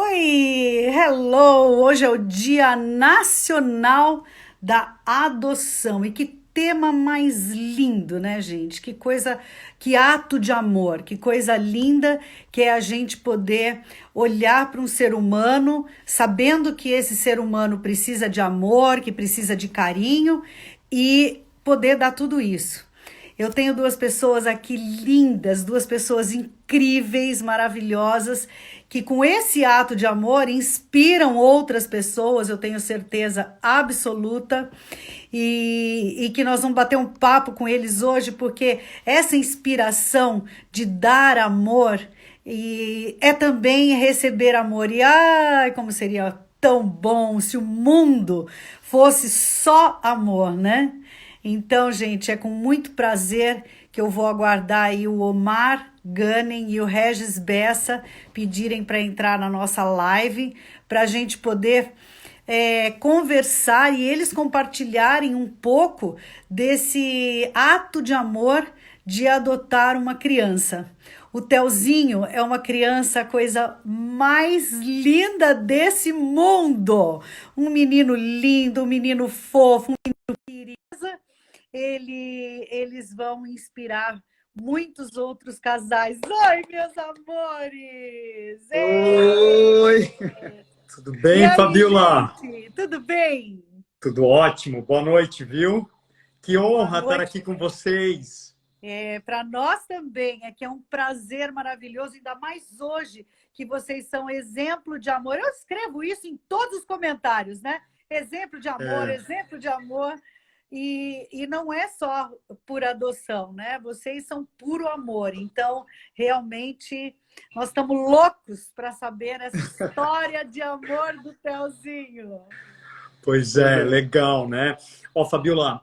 Oi, hello! Hoje é o Dia Nacional da Adoção. E que tema mais lindo, né, gente? Que coisa, que ato de amor, que coisa linda que é a gente poder olhar para um ser humano, sabendo que esse ser humano precisa de amor, que precisa de carinho e poder dar tudo isso. Eu tenho duas pessoas aqui lindas, duas pessoas incríveis, maravilhosas, que com esse ato de amor inspiram outras pessoas, eu tenho certeza absoluta, e que nós vamos bater um papo com eles hoje, porque essa inspiração de dar amor e é também receber amor. E ai, como seria tão bom se o mundo fosse só amor, né? Então, gente, é com muito prazer que eu vou aguardar aí o Omar Gunning e o Regis Bessa pedirem para entrar na nossa live, para a gente poder conversar e eles compartilharem um pouco desse ato de amor de adotar uma criança. O Telzinho é uma criança, a coisa mais linda desse mundo. Um menino lindo, um menino fofo, eles vão inspirar muitos outros casais. Oi, meus amores! Oi, tudo E bem, aí, Fabiola? gente? Tudo bem? Tudo ótimo, boa noite, viu? Que Boa honra estar noite. aqui com vocês. Para nós também, é que é um prazer maravilhoso, ainda mais hoje, que vocês são exemplo de amor. Eu escrevo isso em todos os comentários, né? Exemplo de amor, É, exemplo de amor. E não é só por adoção, né? Vocês são puro amor. Então, realmente, nós estamos loucos para saber essa história de amor do Telzinho. pois é, legal, né? Ó, Fabiola,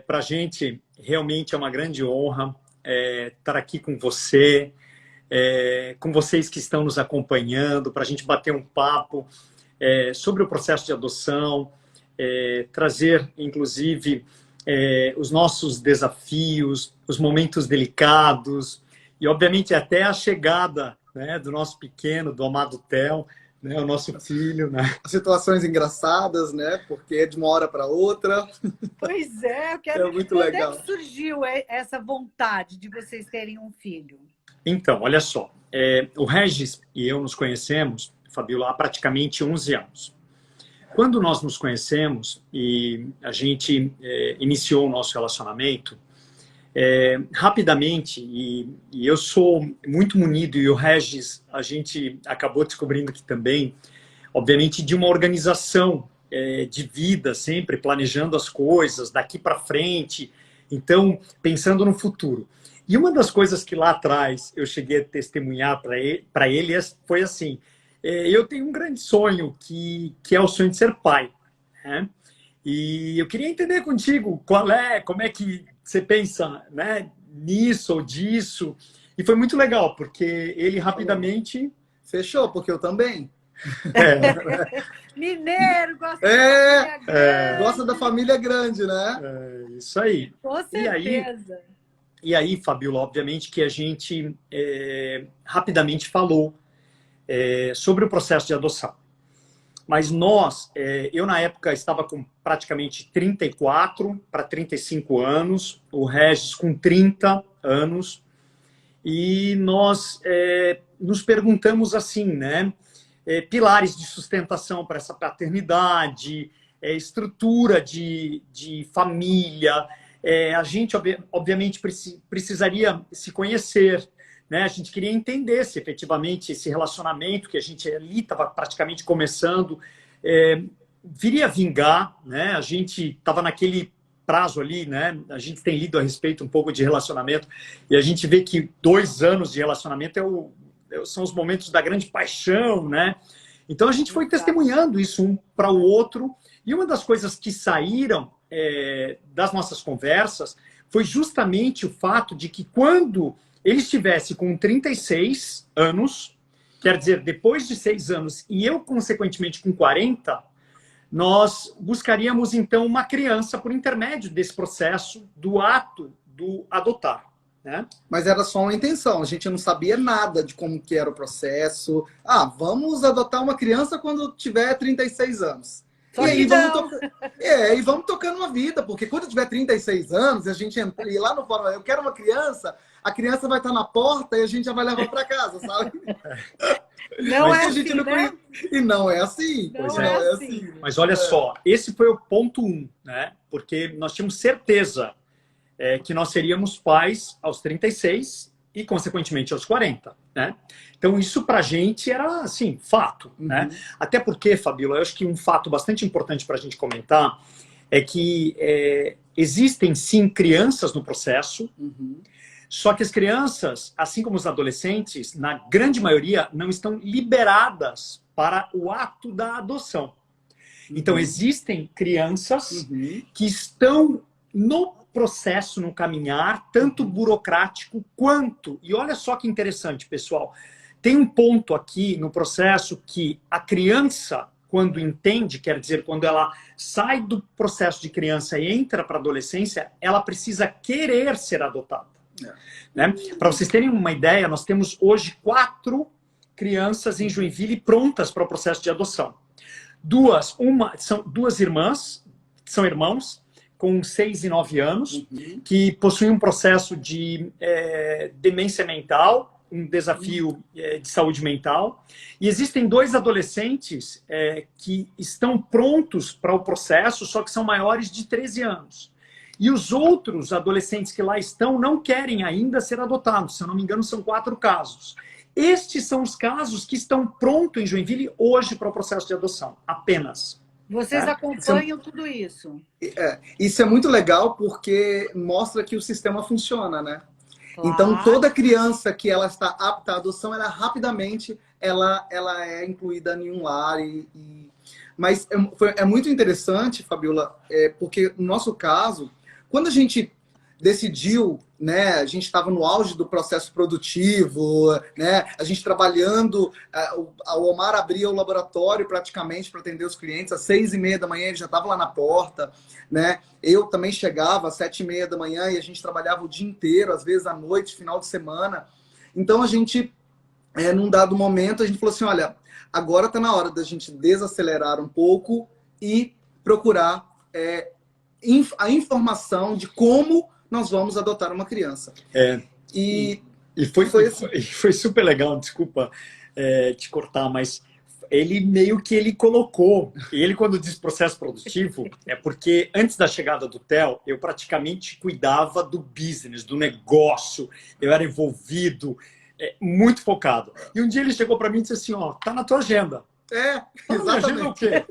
para a gente realmente é uma grande honra estar aqui com você, com vocês que estão nos acompanhando, para a gente bater um papo sobre o processo de adoção, trazer, inclusive, os nossos desafios, os momentos delicados e, obviamente, até a chegada, né, do nosso pequeno, do amado Theo, né, o nosso filho, né? Situações engraçadas, né? Porque é de uma hora para outra. Pois é, eu É quero. muito Quando é que legal. surgiu essa vontade de vocês terem um filho? Então, olha só, o Regis e eu nos conhecemos, Fabiola, há praticamente 11 anos. Quando nós nos conhecemos e a gente iniciou o nosso relacionamento, rapidamente, e eu sou muito munido, e o Regis, a gente acabou descobrindo que também, obviamente, de uma organização de vida, sempre planejando as coisas daqui para frente, então, pensando no futuro. E uma das coisas que lá atrás eu cheguei a testemunhar para ele foi assim, eu tenho um grande sonho, que é o sonho de ser pai, né? E eu queria entender contigo como é que você pensa, né, nisso ou disso. E foi muito legal, porque ele rapidamente. Fechou, porque eu também. Mineiro, gosta de É, família gosta da grande. família grande, né? Isso aí. Com E aí, certeza. e aí, Fabiola, obviamente que a gente rapidamente falou sobre o processo de adoção. Mas nós, eu na época estava com praticamente 34 para 35 anos, o Regis com 30 anos, e nós nos perguntamos assim, né? Pilares de sustentação para essa paternidade, estrutura de família. A gente, obviamente, precisaria se conhecer, né? A gente queria entender se efetivamente esse relacionamento que a gente ali estava praticamente começando viria a vingar, né? A gente estava naquele prazo ali, né? A gente tem lido a respeito um pouco de relacionamento e a gente vê que 2 anos de relacionamento são os momentos da grande paixão, né? Então a gente foi testemunhando isso um para o outro e uma das coisas que saíram das nossas conversas foi justamente o fato de que quando ele estivesse com 36 anos, quer dizer, depois de 6 anos, e eu, consequentemente, com 40, nós buscaríamos, então, uma criança por intermédio desse processo do ato do adotar. né? Mas era só uma intenção, a gente não sabia nada de como que era o processo. Ah, vamos adotar uma criança quando tiver 36 anos. Só E que aí não. e vamos tocando uma vida, porque quando tiver 36 anos, a gente entra e lá no fórum, eu quero uma criança, a criança vai estar na porta e a gente já vai levar para casa, sabe? Não é A gente assim, não né? E não é assim. Não Pois é é. assim. Mas olha só, esse foi o ponto 1, né? Porque nós tínhamos certeza que nós seríamos pais aos 36 e, consequentemente, aos 40, né? Então, isso pra gente era, assim, fato, né? Até porque, Fabíola, eu acho que um fato bastante importante para a gente comentar é que existem, sim, crianças no processo, só que as crianças, assim como os adolescentes, na grande maioria, não estão liberadas para o ato da adoção. Então, existem crianças que estão no processo, no caminhar, tanto burocrático quanto... E olha só que interessante, pessoal. Tem um ponto aqui no processo que a criança, quando entende, quer dizer, quando ela sai do processo de criança e entra para a adolescência, ela precisa querer ser adotada. Né? Para vocês terem uma ideia, nós temos hoje 4 crianças em Joinville prontas para o processo de adoção. São 2 irmãs, são irmãos, com 6 e 9 anos, que possuem um processo de demência mental, um desafio de saúde mental. E existem 2 adolescentes que estão prontos para o processo, só que são maiores de 13 anos. E os outros adolescentes que lá estão não querem ainda ser adotados. Se eu não me engano, são 4 casos. Estes são os casos que estão prontos em Joinville hoje para o processo de adoção, apenas. Vocês acompanham tudo isso. Isso é muito legal porque mostra que o sistema funciona, né? Claro. Então, toda criança que ela está apta à adoção, ela rapidamente ela é incluída em um lar. Mas é muito interessante, Fabíola, porque no nosso caso, quando a gente decidiu, né, a gente estava no auge do processo produtivo, né, a gente trabalhando, o Omar abria o laboratório praticamente para atender os clientes, às 6h30 da manhã ele já estava lá na porta, né, eu também chegava às 7h30 da manhã e a gente trabalhava o dia inteiro, às vezes à noite, final de semana. Então a gente, num dado momento, a gente falou assim, olha, agora está na hora da gente desacelerar um pouco e procurar a informação de como nós vamos adotar uma criança. E foi super legal, desculpa te cortar, mas ele colocou, ele quando diz processo produtivo, é porque antes da chegada do Theo, eu praticamente cuidava do business, do negócio, eu era envolvido, muito focado. E um dia ele chegou para mim e disse assim, ó, tá na tua agenda. Exatamente. O quê?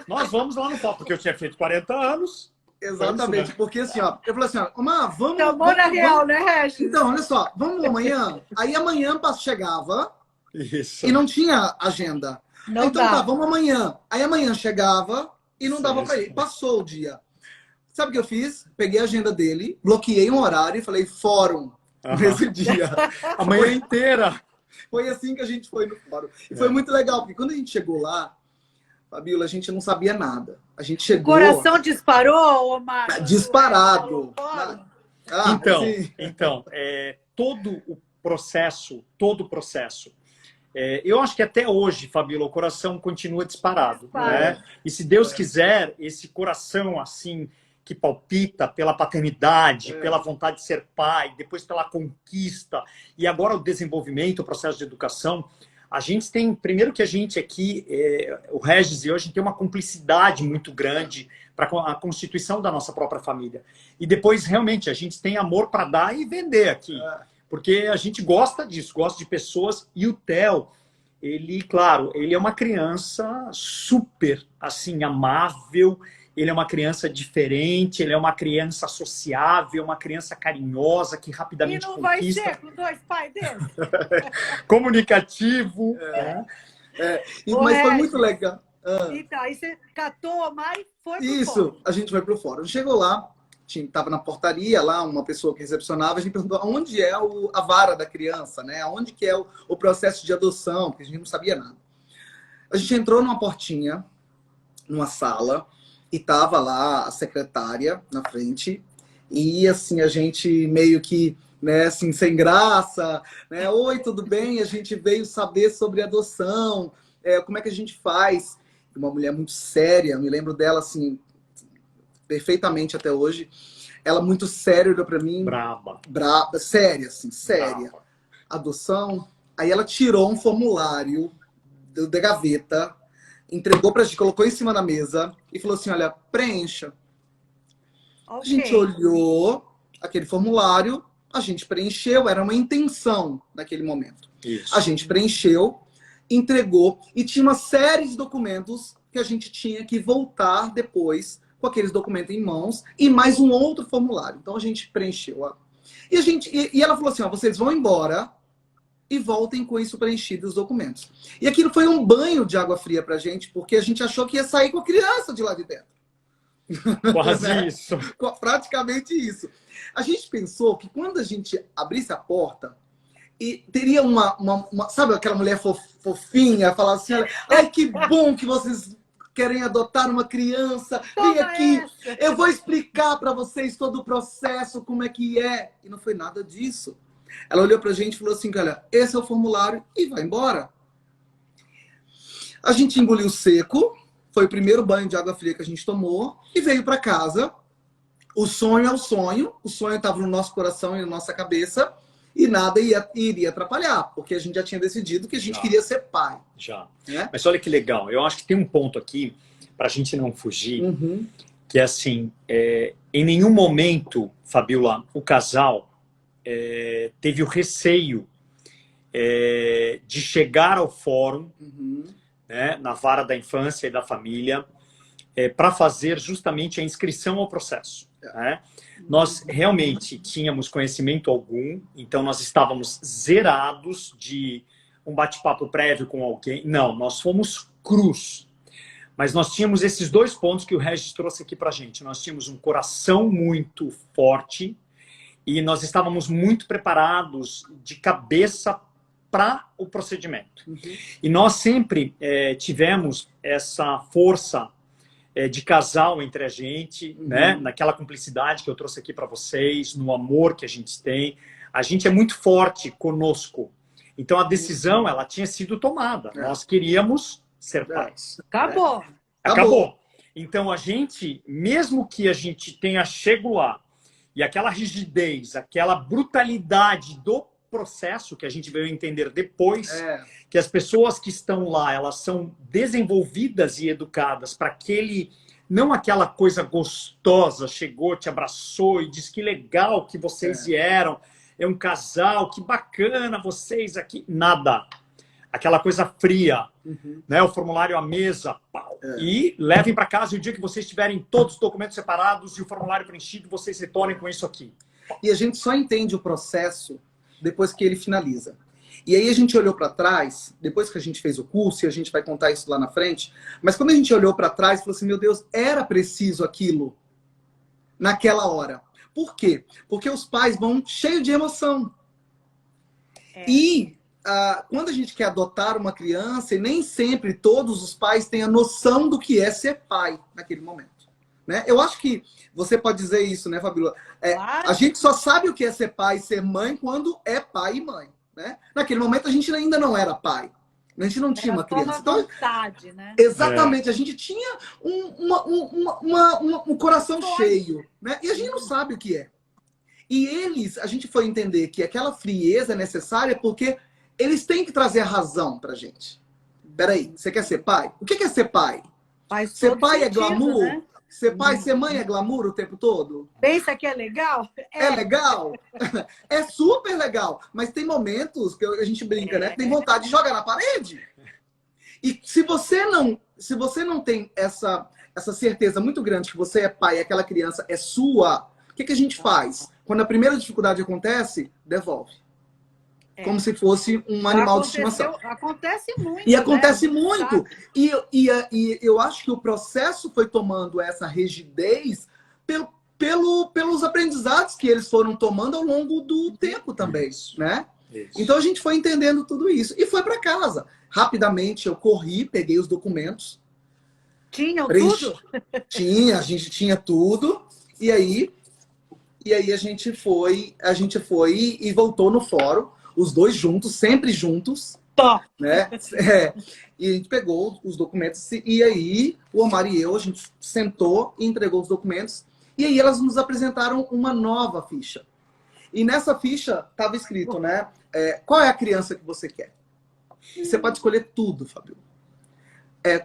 Nós vamos lá no palco, porque eu tinha feito 40 anos. Exatamente, isso, né? Porque assim, ó, eu falei assim, ó, Omar, vamos... Amor na real, né, Regis? Então, olha só, vamos amanhã? Aí amanhã chegava Isso. e não tinha agenda. Não então dá. tá, vamos amanhã. Aí amanhã chegava e não dava para ir. Passou o dia. Sabe o que eu fiz? Peguei a agenda dele, bloqueei um horário e falei fórum nesse dia. A manhã inteira. Foi assim que a gente foi no fórum. E foi muito legal, porque quando a gente chegou lá, Fabíola, a gente não sabia nada. A gente chegou... O coração disparou, Omar? Disparado. Então, todo o processo, eu acho que até hoje, Fabíola, o coração continua disparado. Né? E se Deus quiser, esse coração assim que palpita pela paternidade, pela vontade de ser pai, depois pela conquista, e agora o desenvolvimento, o processo de educação, a gente tem, primeiro que a gente aqui, o Regis e eu, a gente tem uma cumplicidade muito grande para a constituição da nossa própria família. E depois, realmente, a gente tem amor para dar e vender aqui. Porque a gente gosta disso, gosta de pessoas. E o Theo, ele, claro, ele é uma criança super, assim, amável. Ele é uma criança diferente, ele é uma criança sociável, uma criança carinhosa, que rapidamente conquista. E não vai ser com 2 pais deles? Comunicativo. Mas foi muito legal. Então, aí você catou o Omar e foi pro Isso, fórum. a gente foi pro fórum. Chegou lá, estava na portaria lá, uma pessoa que recepcionava, a gente perguntou onde é a vara da criança, né? Onde que é o processo de adoção, porque a gente não sabia nada. A gente entrou numa portinha, numa sala, e tava lá a secretária na frente, e assim, a gente meio que né, assim, sem graça, né? Oi, tudo bem? A gente veio saber sobre adoção, como é que a gente faz? Uma mulher muito séria, me lembro dela, assim, perfeitamente até hoje. Ela muito séria olhou para mim. Braba, séria, assim, séria. Brava. Adoção. Aí ela tirou um formulário da gaveta, entregou pra gente, colocou em cima da mesa e falou assim, olha, preencha. A gente olhou aquele formulário, a gente preencheu, era uma intenção naquele momento. Isso. A gente preencheu, entregou e tinha uma série de documentos que a gente tinha que voltar depois com aqueles documentos em mãos e mais um outro formulário. Então a gente preencheu. Ó. E ela falou assim, ó, vocês vão embora e voltem com isso preenchido os documentos. E aquilo foi um banho de água fria pra gente, porque a gente achou que ia sair com a criança de lá de dentro. Quase né? isso. Praticamente isso. A gente pensou que quando a gente abrisse a porta, e teria sabe aquela mulher fofinha, falar assim, ai, que bom que vocês querem adotar uma criança, vem aqui, eu vou explicar para vocês todo o processo, como é que é. E não foi nada disso. Ela olhou pra gente e falou assim, olha, esse é o formulário e vai embora. A gente engoliu seco, foi o primeiro banho de água fria que a gente tomou e veio para casa. O sonho é o sonho estava no nosso coração e na nossa cabeça e nada iria atrapalhar, porque a gente já tinha decidido que a gente queria ser pai. Já. Né? Mas olha que legal, eu acho que tem um ponto aqui, para a gente não fugir, que é assim, em nenhum momento, Fabiola, o casal teve o receio de chegar ao fórum, né, na vara da infância e da família, para fazer justamente a inscrição ao processo. Né? Nós realmente tínhamos conhecimento algum, então nós estávamos zerados de um bate-papo prévio com alguém. Não, nós fomos crus. Mas nós tínhamos esses dois pontos que o Regis trouxe aqui para a gente. Nós tínhamos um coração muito forte e nós estávamos muito preparados de cabeça para o procedimento. E nós sempre tivemos essa força de casal entre a gente, né? Naquela cumplicidade que eu trouxe aqui para vocês, no amor que a gente tem. A gente é muito forte conosco. Então a decisão ela tinha sido tomada. Nós queríamos ser pais. Acabou. Acabou. Então a gente, mesmo que a gente tenha chego lá e aquela rigidez, aquela brutalidade do processo que a gente veio entender depois, que as pessoas que estão lá, elas são desenvolvidas e educadas para não aquela coisa gostosa, chegou, te abraçou e disse que legal que vocês vieram, é um casal, que bacana vocês aqui. Nada. Aquela coisa fria, né? O formulário à mesa, pau. E levem para casa e o dia que vocês tiverem todos os documentos separados e o formulário preenchido, vocês retornem com isso aqui. E a gente só entende o processo depois que ele finaliza. E aí a gente olhou para trás, depois que a gente fez o curso, e a gente vai contar isso lá na frente, mas quando a gente olhou para trás, falou assim, meu Deus, era preciso aquilo naquela hora. Por quê? Porque os pais vão cheios de emoção. E quando a gente quer adotar uma criança, e nem sempre todos os pais têm a noção do que é ser pai naquele momento. Né? Eu acho que você pode dizer isso, né, Fabiola? Claro. A gente só sabe o que é ser pai e ser mãe quando é pai e mãe. Né? Naquele momento a gente ainda não era pai. A gente não tinha uma criança. Então, vontade, né? Exatamente. A gente tinha um coração cheio. Né? E a gente não sabe o que é. E a gente foi entender que aquela frieza é necessária porque eles têm que trazer a razão pra gente. Peraí, você quer ser pai? O que é ser pai? Ser pai é glamour? Né? Ser pai, ser mãe é glamour o tempo todo? Pensa que é legal? É legal? É super legal. Mas tem momentos que a gente brinca, né? Que tem vontade de jogar na parede. E se você não tem essa certeza muito grande que você é pai e aquela criança é sua, o que a gente faz? Quando a primeira dificuldade acontece, devolve. Como se fosse um animal de estimação. Acontece muito. E acontece muito. E eu acho que o processo foi tomando essa rigidez pelos aprendizados que eles foram tomando ao longo do tempo também. Isso. Né? Isso. Então a gente foi entendendo tudo isso. E foi para casa. Rapidamente eu corri, peguei os documentos. Tinham tudo? Tinha, a gente tinha tudo. E aí E aí a gente foi e voltou no fórum, os dois juntos, sempre juntos, Top. né? É, e a gente pegou os documentos e aí o Omar e eu, a gente sentou e entregou os documentos. E aí elas nos apresentaram uma nova ficha. E nessa ficha estava escrito, né? Qual é a criança que você quer? E você pode escolher tudo, Fabio.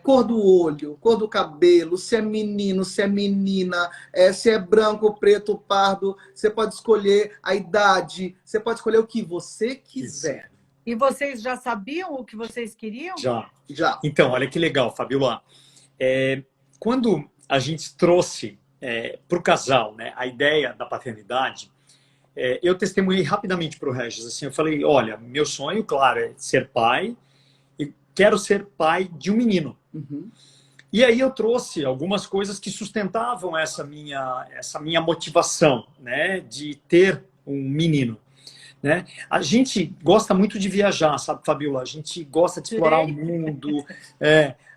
Cor do olho, cor do cabelo, se é menino, se é menina, se é branco, preto, pardo. Você pode escolher a idade, você pode escolher o que você quiser. E vocês já sabiam o que vocês queriam? Já. Então, olha que legal, Fabiola. Quando a gente trouxe para o casal, né, a ideia da paternidade, eu testemunhei rapidamente para o Regis. Assim, eu falei, olha, meu sonho, claro, é ser pai. Quero ser pai de um menino. Uhum. E aí eu trouxe algumas coisas que sustentavam essa minha motivação, né, de ter um menino. Né? A gente gosta muito de viajar, sabe, Fabiola? A gente gosta de explorar o mundo,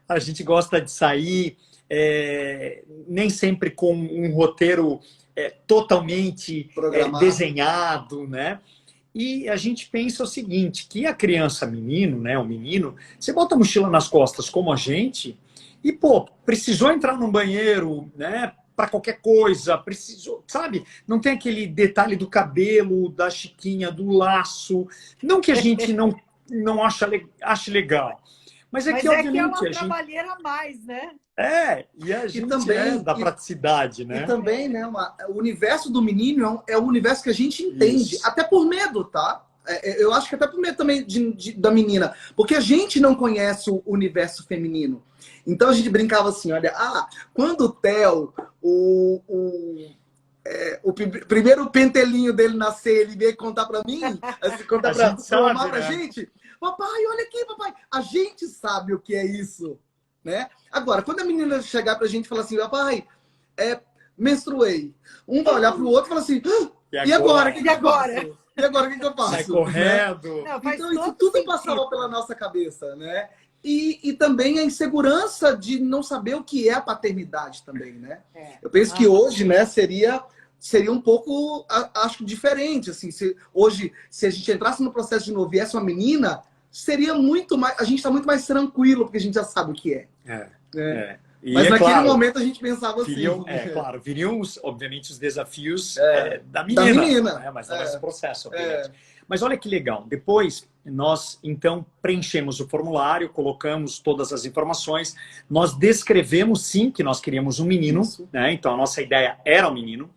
a gente gosta de sair, nem sempre com um roteiro totalmente desenhado, né? E a gente pensa o seguinte, que a criança menino, né, o menino, você bota a mochila nas costas como a gente e, pô, precisou entrar no banheiro, né, para qualquer coisa, precisou, sabe? Não tem aquele detalhe do cabelo, da chiquinha, do laço, não que a gente não ache legal, mas que obviamente é uma trabalheira a mais, né? E a gente também, da praticidade, né? E também, né, o universo do menino é um universo que a gente entende, até por medo, tá? Eu acho que até por medo também da menina, porque a gente não conhece o universo feminino. Então a gente brincava assim, olha, quando o Theo, o primeiro pentelinho dele nascer, ele veio contar pra mim, assim, contar pra gente, papai, olha aqui, papai, a gente sabe o que é isso. Né? Agora, quando a menina chegar pra gente e falar assim, papai, menstruei. Um vai olhar pro outro e falar assim, e agora? O que eu faço? E agora, o que eu faço? Sai correndo. Né? Então, isso tudo passava pela nossa cabeça, né? E também a insegurança de não saber o que é a paternidade também, né? Eu penso que hoje, né, seria um pouco, acho, diferente, assim. Hoje, se a gente entrasse no processo de novo e viesse uma menina, seria muito mais. A gente está muito mais tranquilo, porque a gente já sabe o que é. Mas naquele momento a gente pensava assim. Claro, viriam, obviamente, os desafios da menina. Né? Mas não esse processo, obviamente. Mas olha que legal. Depois, nós, então, preenchemos o formulário, colocamos todas as informações. Nós descrevemos, sim, que nós queríamos um menino. Né? Então, a nossa ideia era um menino.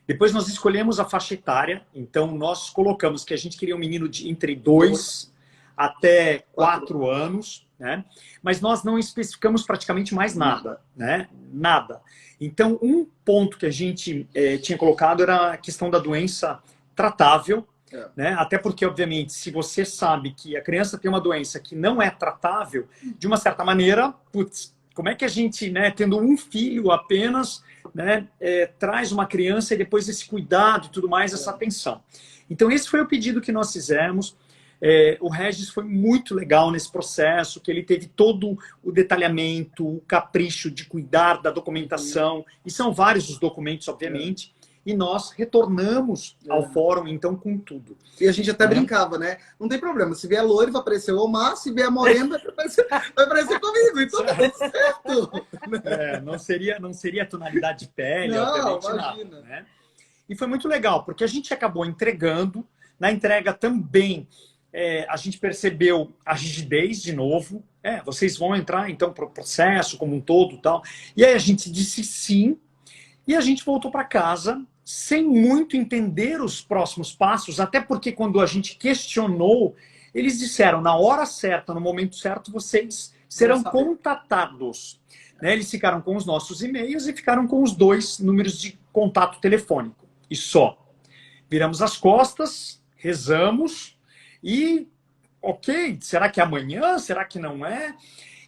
Depois, nós escolhemos a faixa etária. Então, nós colocamos que a gente queria um menino de entre 2 até 4 anos, né? Mas nós não especificamos praticamente mais nada, né? Nada. Então, um ponto que a gente tinha colocado era a questão da doença tratável, né? Até porque, obviamente, se você sabe que a criança tem uma doença que não é tratável, de uma certa maneira, putz, como é que a gente, né, tendo um filho apenas, né, traz uma criança e depois esse cuidado e tudo mais, essa atenção? Então, esse foi o pedido que nós fizemos. O Regis foi muito legal nesse processo, que ele teve todo o detalhamento, o capricho de cuidar da documentação, e são vários os documentos, obviamente, e nós retornamos ao fórum, então, com tudo. E a gente até brincava, né? Não tem problema, se vier loiro vai aparecer o Omar, se vier morena vai aparecer comigo, então tá tudo certo. Não seria a tonalidade de pele, obviamente, nada, né? E foi muito legal, porque a gente acabou entregando, na entrega também, a gente percebeu a rigidez de novo. Vocês vão entrar, então, para o processo como um todo e tal. E aí a gente disse sim, e a gente voltou para casa sem muito entender os próximos passos, até porque quando a gente questionou, eles disseram, na hora certa, no momento certo, vocês serão contatados. Né? Eles ficaram com os nossos e-mails e ficaram com os 2 números de contato telefônico. E só. Viramos as costas, rezamos, e, ok, será que é amanhã? Será que não é?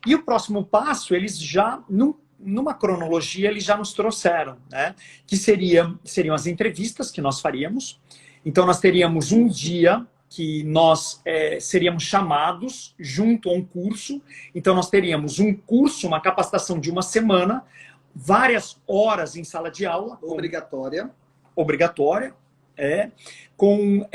E o próximo passo, eles já, numa cronologia, eles já nos trouxeram, né? Que seriam as entrevistas que nós faríamos. Então, nós teríamos um dia que nós seríamos chamados junto a um curso. Então, nós teríamos um curso, uma capacitação de 1 semana, várias horas em sala de aula. obrigatória, com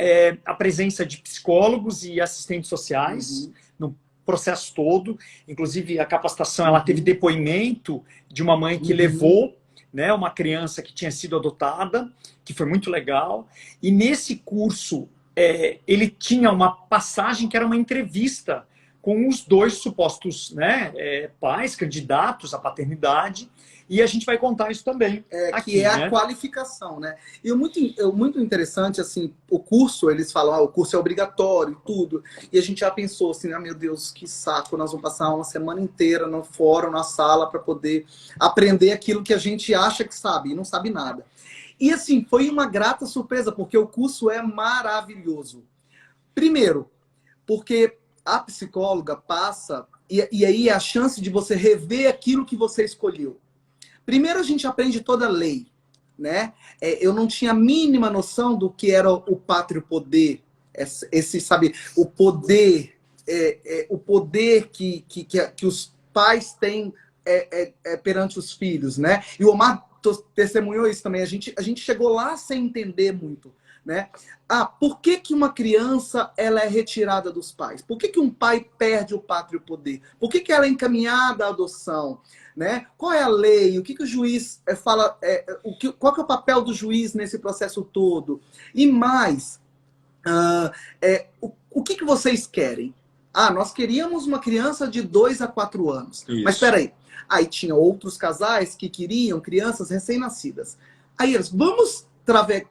a presença de psicólogos e assistentes sociais no processo todo. Inclusive, a capacitação, ela teve depoimento de uma mãe que levou, né, uma criança que tinha sido adotada, que foi muito legal. E nesse curso, ele tinha uma passagem que era uma entrevista com os dois supostos, né, pais, candidatos à paternidade, e a gente vai contar isso também. Aqui, que é né? A qualificação, né? E muito interessante, assim, o curso, eles falam, o curso é obrigatório, tudo, e a gente já pensou assim, meu Deus, que saco, nós vamos passar uma semana inteira no fórum, na sala, para poder aprender aquilo que a gente acha que sabe, e não sabe nada. E assim, foi uma grata surpresa, porque o curso é maravilhoso. Primeiro, porque a psicóloga passa, e aí é a chance de você rever aquilo que você escolheu. Primeiro a gente aprende toda a lei, né? Eu não tinha a mínima noção do que era o pátrio poder, sabe, o poder, o poder que os pais têm perante os filhos, né? E o Omar testemunhou isso também. A gente chegou lá sem entender muito, né? Por que uma criança ela é retirada dos pais? Por que um pai perde o pátrio poder? Por que ela é encaminhada à adoção? Né? Qual é a lei? O que o juiz fala? Qual que é o papel do juiz nesse processo todo? E mais, o que vocês querem? Nós queríamos uma criança de 2 a 4 anos. Isso. Mas espera aí. Aí tinha outros casais que queriam crianças recém-nascidas. Aí eles, vamos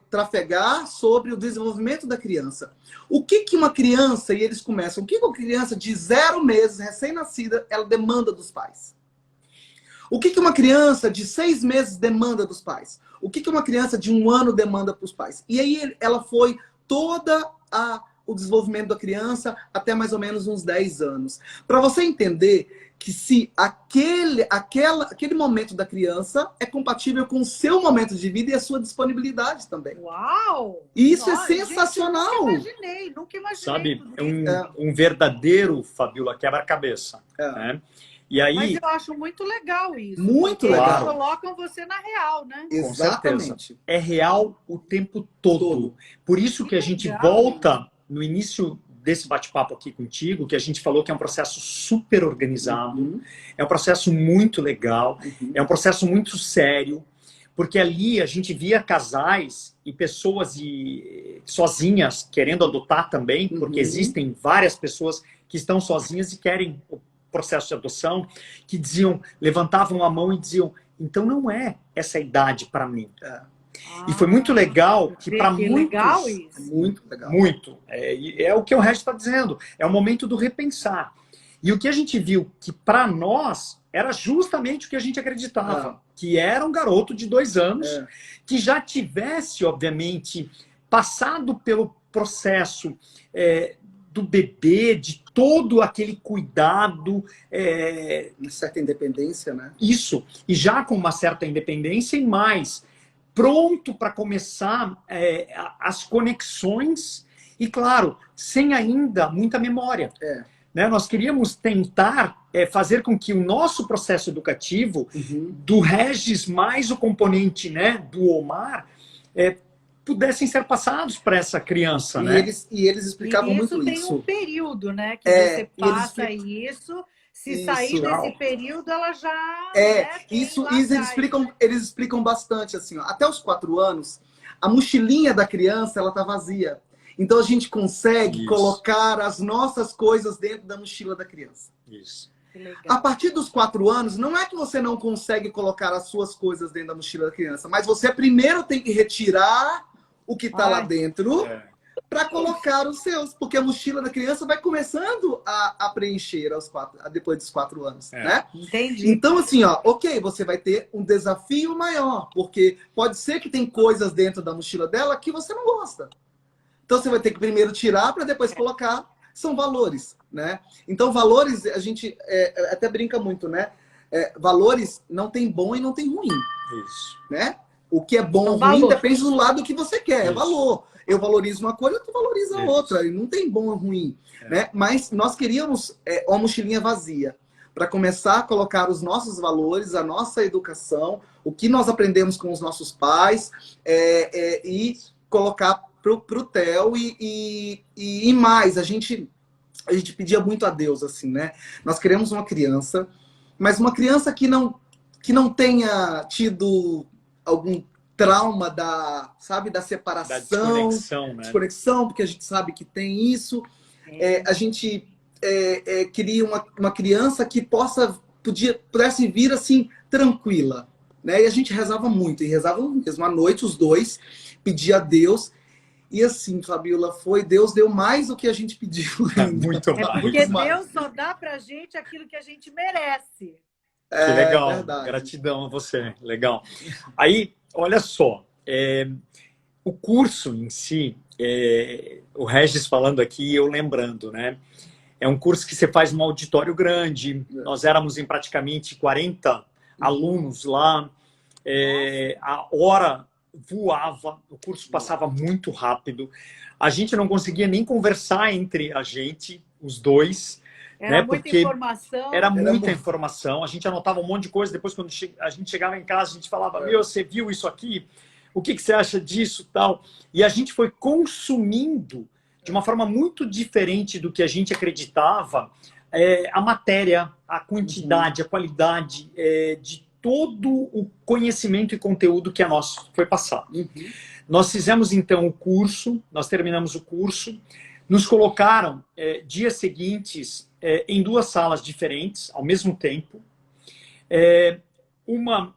trafegar sobre o desenvolvimento da criança. O que uma criança, e eles começam, o que uma criança de 0 meses, recém-nascida, ela demanda dos pais? O que uma criança de 6 meses demanda dos pais? O que uma criança de 1 ano demanda para os pais? E aí ela foi toda o desenvolvimento da criança até mais ou menos uns 10 anos. Para você entender que se aquele momento da criança é compatível com o seu momento de vida e a sua disponibilidade também. Uau! E isso é sensacional! Gente, nunca imaginei. Sabe, um verdadeiro, Fabiola, quebra-cabeça. Né? E aí, mas eu acho muito legal isso. Muito legal. Eles colocam você na real, né? Exatamente. É real o tempo todo. Por isso que a gente volta no início desse bate-papo aqui contigo, que a gente falou que é um processo super organizado, é um processo muito legal, é um processo muito sério, porque ali a gente via casais e pessoas sozinhas querendo adotar também, porque existem várias pessoas que estão sozinhas e querem o processo de adoção, que levantavam a mão e diziam, então não é essa idade para mim. E foi muito legal que para muitos... Legal isso. Muito legal. Muito. É o que o Regis está dizendo. É o momento do repensar. E o que a gente viu que para nós era justamente o que a gente acreditava. Que era um garoto de 2 anos que já tivesse, obviamente, passado pelo processo do bebê, de todo aquele cuidado. Uma certa independência, né? Isso. E já com uma certa independência e mais... pronto para começar as conexões e, claro, sem ainda muita memória. Né? Nós queríamos tentar fazer com que o nosso processo educativo, do Regis mais o componente, né, do Omar, pudessem ser passados para essa criança. E eles explicavam muito isso. Isso tem um período, né, que você passa isso... Se sair desse período, ela já... Isso eles explicam bastante, assim, ó. Até os 4 anos, a mochilinha da criança, ela tá vazia. Então, a gente consegue colocar as nossas coisas dentro da mochila da criança. Isso. A partir dos 4 anos, não é que você não consegue colocar as suas coisas dentro da mochila da criança, mas você primeiro tem que retirar o que tá lá dentro... para colocar os seus, porque a mochila da criança vai começando a preencher depois dos 4 anos, né? Entendi. Então, assim, você vai ter um desafio maior, porque pode ser que tem coisas dentro da mochila dela que você não gosta. Então, você vai ter que primeiro tirar para depois colocar. São valores, né? Então, valores, a gente até brinca muito, né? Valores não tem bom e não tem ruim. Isso. Né? O que é bom ou ruim depende do lado que você quer, é valor. Eu valorizo uma coisa, tu valoriza a outra. E não tem bom ou ruim. Né? Mas nós queríamos uma mochilinha vazia. para começar a colocar os nossos valores, a nossa educação, o que nós aprendemos com os nossos pais, e colocar para o Theo e mais. A gente pedia muito a Deus, assim, né? Nós queremos uma criança, mas uma criança que não tenha tido algum trauma da separação, da desconexão, né? Desconexão, porque a gente sabe que tem isso. A gente queria uma criança que pudesse vir assim, tranquila, né? E a gente rezava muito, e rezava mesmo à noite, os dois, pedia a Deus. E assim, Fabiola, Deus deu mais do que a gente pediu. Muito mais. Porque Deus só dá pra gente aquilo que a gente merece. Que legal, verdade. gratidão a você, legal. Aí, olha só, o curso em si, o Regis falando aqui, eu lembrando, né? É um curso que você faz num auditório grande, nós éramos em praticamente 40 alunos lá, a hora voava, o curso passava muito rápido, a gente não conseguia nem conversar entre a gente, os dois, Era né? muita Porque informação. era muita informação, a gente anotava um monte de coisa, depois quando a gente chegava em casa, a gente falava, meu, você viu isso aqui? O que você acha disso? Tal? E a gente foi consumindo, de uma forma muito diferente do que a gente acreditava, a matéria, a quantidade, a qualidade de todo o conhecimento e conteúdo que a nós foi passado. Nós fizemos, então, o curso, nós terminamos o curso, nos colocaram dias seguintes em 2 salas diferentes, ao mesmo tempo. Uma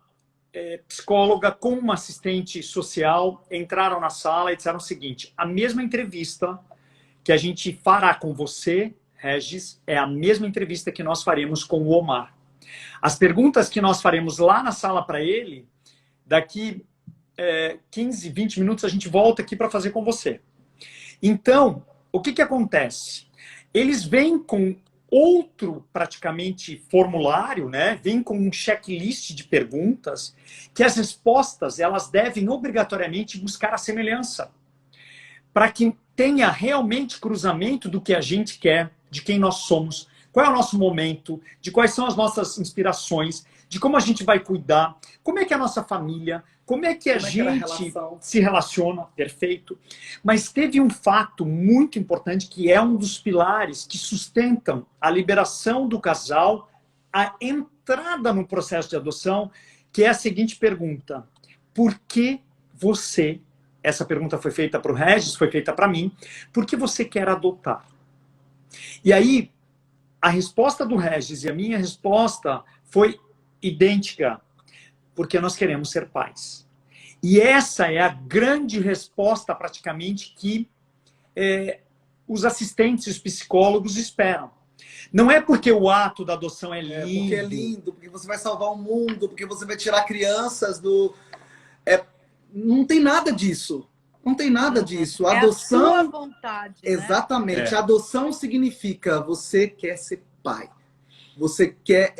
psicóloga com uma assistente social entraram na sala e disseram o seguinte, a mesma entrevista que a gente fará com você, Regis, é a mesma entrevista que nós faremos com o Omar. As perguntas que nós faremos lá na sala para ele, daqui 15, 20 minutos a gente volta aqui para fazer com você. Então, o que acontece? Eles vêm com outro, praticamente, formulário, né? Vêm com um checklist de perguntas que as respostas elas devem obrigatoriamente buscar a semelhança para que tenha realmente cruzamento do que a gente quer, de quem nós somos, qual é o nosso momento, de quais são as nossas inspirações, de como a gente vai cuidar, como é que é a nossa família, como é que a gente se relaciona, perfeito. Mas teve um fato muito importante que é um dos pilares que sustentam a liberação do casal, a entrada no processo de adoção, que é a seguinte pergunta: por que você, essa pergunta foi feita para o Regis, foi feita para mim, por que você quer adotar? E aí, a resposta do Regis e a minha resposta foi idêntica, porque nós queremos ser pais. E essa é a grande resposta, praticamente, que os assistentes e os psicólogos esperam. Não é porque o ato da adoção é lindo. Porque é lindo, porque você vai salvar o mundo, porque você vai tirar crianças do... Não tem nada disso. Não tem nada disso. A adoção... a sua vontade, né? Exatamente. A adoção significa você quer ser pai. Você quer...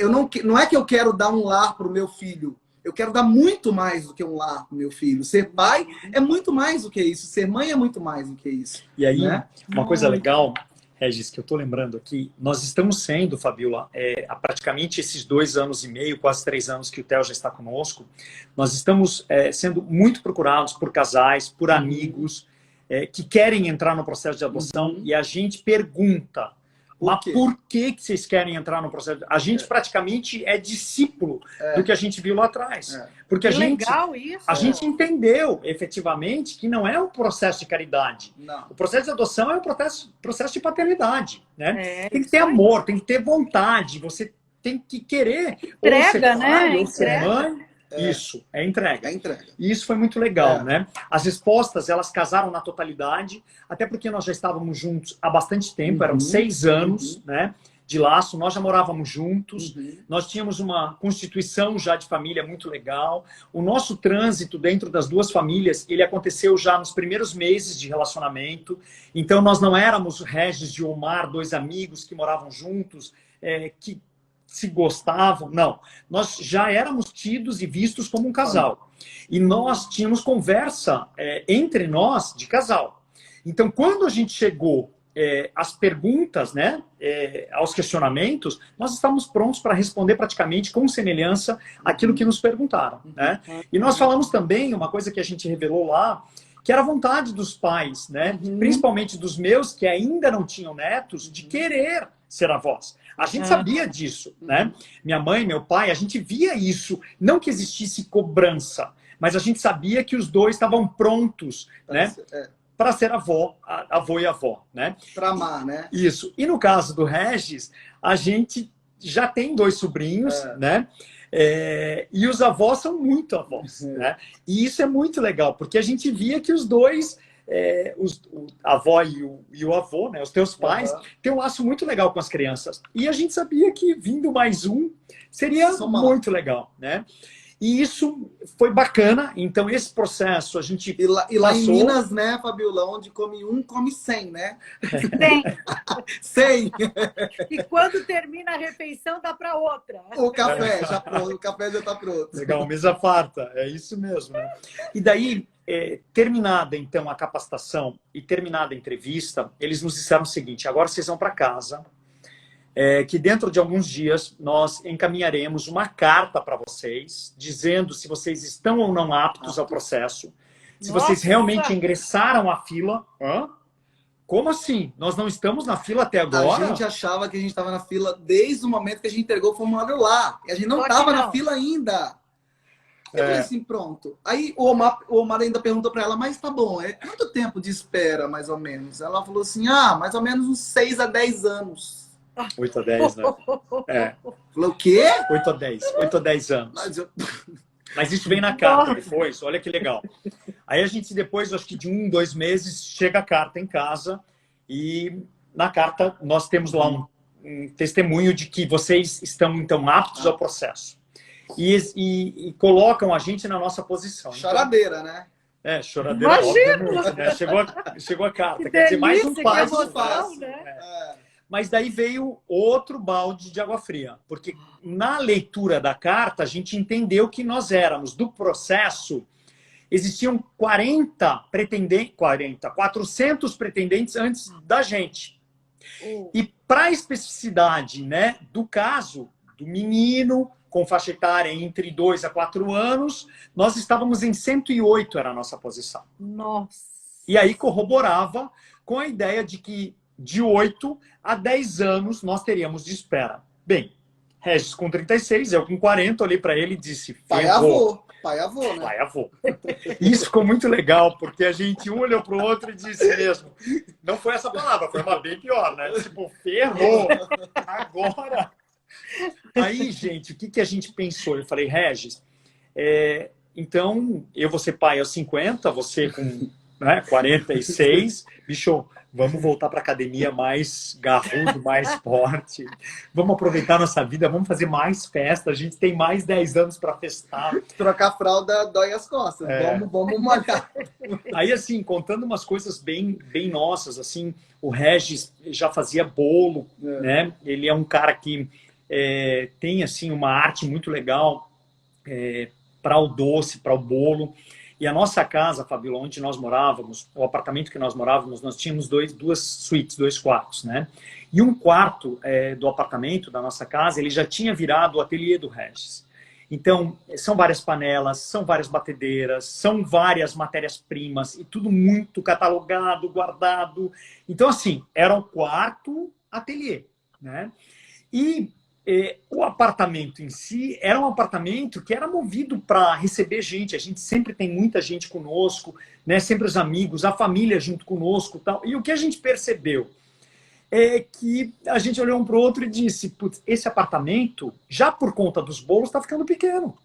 Não é que eu quero dar um lar para o meu filho. Eu quero dar muito mais do que um lar para o meu filho. Ser pai é muito mais do que isso. Ser mãe é muito mais do que isso. E aí, né? uma coisa legal, Regis, que eu estou lembrando aqui, nós estamos sendo, Fabiola, há praticamente esses 2 anos e meio, quase 3 anos que o Theo já está conosco, nós estamos sendo muito procurados por casais, por amigos que querem entrar no processo de adoção e a gente pergunta, mas por que vocês querem entrar no processo? A gente praticamente é discípulo do que a gente viu lá atrás. Porque a gente entendeu, efetivamente, que não é um processo de caridade. Não. O processo de adoção é um processo de paternidade. Né? Tem que ter amor, tem que ter vontade, você tem que querer entrega, ou ser pai, né? ou ser mãe. Isso, é entrega. É entrega. E isso foi muito legal, né? As respostas, elas casaram na totalidade, até porque nós já estávamos juntos há bastante tempo, eram 6 anos, né, de laço, nós já morávamos juntos, nós tínhamos uma constituição já de família muito legal, o nosso trânsito dentro das 2 famílias, ele aconteceu já nos primeiros meses de relacionamento, então nós não éramos Regis e Omar, 2 amigos que moravam juntos, que se gostavam, não. Nós já éramos tidos e vistos como um casal. E nós tínhamos conversa entre nós de casal. Então, quando a gente chegou as perguntas, né, aos questionamentos, nós estávamos prontos para responder praticamente com semelhança àquilo que nos perguntaram, né? E nós falamos também, uma coisa que a gente revelou lá, que era a vontade dos pais, né, principalmente dos meus, que ainda não tinham netos, de querer ser avós. A gente sabia disso, né? Minha mãe, meu pai, a gente via isso. Não que existisse cobrança, mas a gente sabia que os dois estavam prontos, né? Para ser avô e avó, né? Para amar, né? Isso. E no caso do Regis, a gente já tem 2 sobrinhos, né? E os avós são muito avós, né? E isso é muito legal, porque a gente via que os dois, a avó e o avô, né? Os teus pais, têm um laço muito legal com as crianças. E a gente sabia que vindo mais um seria muito legal, né? E isso foi bacana. Então, esse processo a gente E lá em Minas, né, Fabiola, onde come um, come 100, né? 100! E quando termina a refeição, dá para outra. O café já pronto, o café já está pronto. Legal, mesa farta, é isso mesmo. Né? E daí, terminada então a capacitação e terminada a entrevista, eles nos disseram o seguinte: agora vocês vão para casa, que dentro de alguns dias nós encaminharemos uma carta para vocês, dizendo se vocês estão ou não aptos ao processo, se vocês realmente ingressaram à fila. Hã? Como assim? Nós não estamos na fila até agora? A gente achava que a gente estava na fila desde o momento que a gente entregou o formulário lá. E a gente não estava na fila ainda. Eu falei assim, pronto. Aí o Omar ainda perguntou para ela, mas tá bom, quanto tempo de espera, mais ou menos? Ela falou assim, mais ou menos uns 6 a 10 anos. 8 a 10, né? Falou, o quê? 8 a 10. 8 a 10 anos. Mas isso vem na carta depois, olha que legal. Aí a gente depois, acho que de 1, 2 meses, chega a carta em casa e na carta nós temos lá um testemunho de que vocês estão, então, aptos ao processo. E colocam a gente na nossa posição. Choradeira, então, né? Choradeira. Imagina! Né? Chegou a carta. Que quer dizer, mais um delícia, passo. Mas daí veio outro balde de água fria, porque na leitura da carta a gente entendeu que nós éramos do processo, existiam 400 pretendentes antes da gente. E para a especificidade, né, do caso do menino com faixa etária entre 2 a 4 anos, nós estávamos em 108, era a nossa posição. Nossa! E aí corroborava com a ideia de que de 8 a 10 anos nós teríamos de espera. Bem, Regis com 36, eu com 40, olhei para ele e disse... Pai avô, né? Pai avô. Isso ficou muito legal, porque a gente um olhou pro outro e disse mesmo, não foi essa palavra, foi uma bem pior, né? Tipo, ferrou, agora... Aí, gente, o que a gente pensou? Eu falei, Regis, então eu vou ser pai aos 50, você com 46, bicho... Vamos voltar para a academia mais garrudo, mais forte. Vamos aproveitar nossa vida, vamos fazer mais festa. A gente tem mais 10 anos para festar. Trocar fralda dói as costas. Vamos malhar. Aí, assim, contando umas coisas bem nossas, assim, o Regis já fazia bolo, né? Ele é um cara que tem, assim, uma arte muito legal para o doce, para o bolo. E a nossa casa, Fabiola, onde nós morávamos, o apartamento que nós morávamos, nós tínhamos 2 suítes, 2 quartos, né? E um quarto do apartamento, da nossa casa, ele já tinha virado o ateliê do Regis. Então, são várias panelas, são várias batedeiras, são várias matérias-primas, e tudo muito catalogado, guardado. Então, assim, era um quarto ateliê, né? E... o apartamento em si era um apartamento que era movido para receber gente. A gente sempre tem muita gente conosco, né? Sempre os amigos, a família junto conosco. Tal. E o que a gente percebeu é que a gente olhou um para o outro e disse, putz, esse apartamento, já por conta dos bolos, está ficando pequeno.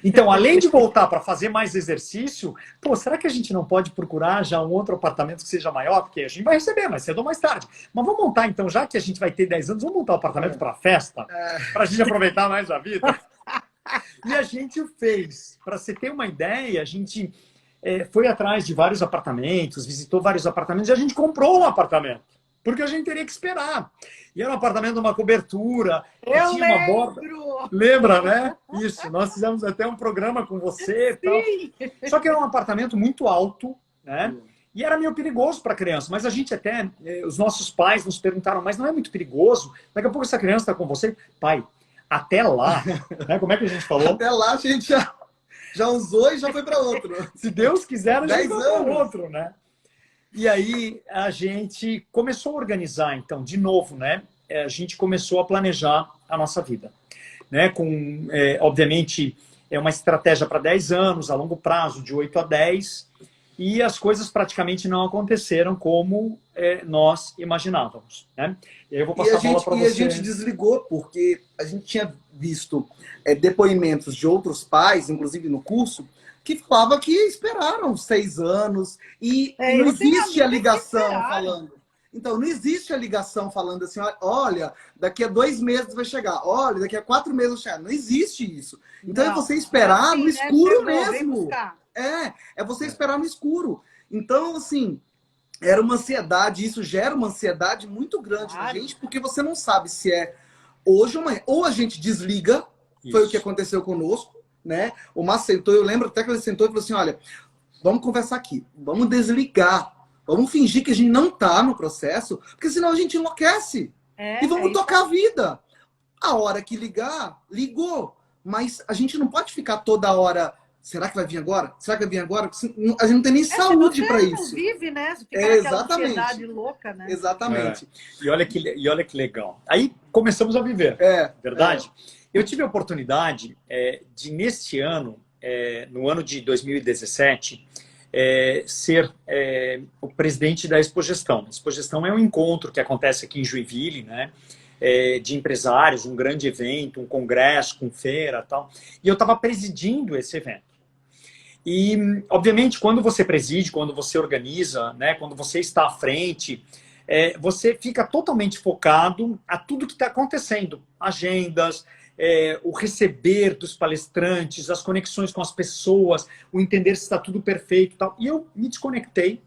Então, além de voltar para fazer mais exercício, será que a gente não pode procurar já um outro apartamento que seja maior? Porque a gente vai receber mais cedo ou mais tarde. Mas vamos montar, então, já que a gente vai ter 10 anos, vamos montar um apartamento para festa? Para a gente aproveitar mais a vida? E a gente fez. Para você ter uma ideia, a gente foi atrás de vários apartamentos, visitou vários apartamentos e a gente comprou um apartamento. Porque a gente teria que esperar. E era um apartamento, uma cobertura, Eu tinha uma borda. Lembra, né? Isso, nós fizemos até um programa com você e tal. Só que era um apartamento muito alto, né? E era meio perigoso para a criança, mas a gente até, os nossos pais nos perguntaram, mas não é muito perigoso? Daqui a pouco essa criança está com você? Pai, até lá, né? Como é que a gente falou? Até lá a gente já usou e já foi para outro. Se Deus quiser, a gente 10 vai para anos. outro, né? E aí a gente começou a organizar, então, de novo, né? A gente começou a planejar a nossa vida, né? Com, obviamente, uma estratégia para 10 anos, a longo prazo, de 8 a 10, e as coisas praticamente não aconteceram como nós imaginávamos, né? E aí eu vou passar a bola para você. E a gente desligou, porque a gente tinha visto depoimentos de outros pais, inclusive no curso, que falava que esperaram 6 anos e não existe a ligação falando. Então, não existe a ligação falando assim, olha, daqui a 2 meses vai chegar, olha, daqui a 4 meses vai chegar. Não existe isso. Então, é você esperar no escuro mesmo. É você esperar no escuro. Então, assim, era uma ansiedade, isso gera uma ansiedade muito grande na gente, porque você não sabe se é hoje ou amanhã. Ou a gente desliga, foi o que aconteceu conosco, né? O Márcio sentou, eu lembro até que ele sentou e falou assim, olha, vamos conversar aqui, vamos desligar, vamos fingir que a gente não tá no processo, porque senão a gente enlouquece. E vamos tocar a vida. A hora que ligar, ligou. Mas a gente não pode ficar toda hora, será que vai vir agora? Será que vai vir agora? A gente não tem nem saúde para isso. Não vive, né? Fica exatamente. Ansiedade louca, né? Exatamente. E olha que legal. Aí começamos a viver, verdade? Eu tive a oportunidade de, neste ano, no ano de 2017, ser o presidente da Expogestão. A Expogestão é um encontro que acontece aqui em Joinville, né? De empresários, um grande evento, um congresso com feira e tal. E eu estava presidindo esse evento. E, obviamente, quando você preside, quando você organiza, né? Quando você está à frente, você fica totalmente focado a tudo que está acontecendo. Agendas, o receber dos palestrantes, as conexões com as pessoas, o entender se está tudo perfeito e tal. E eu me desconectei,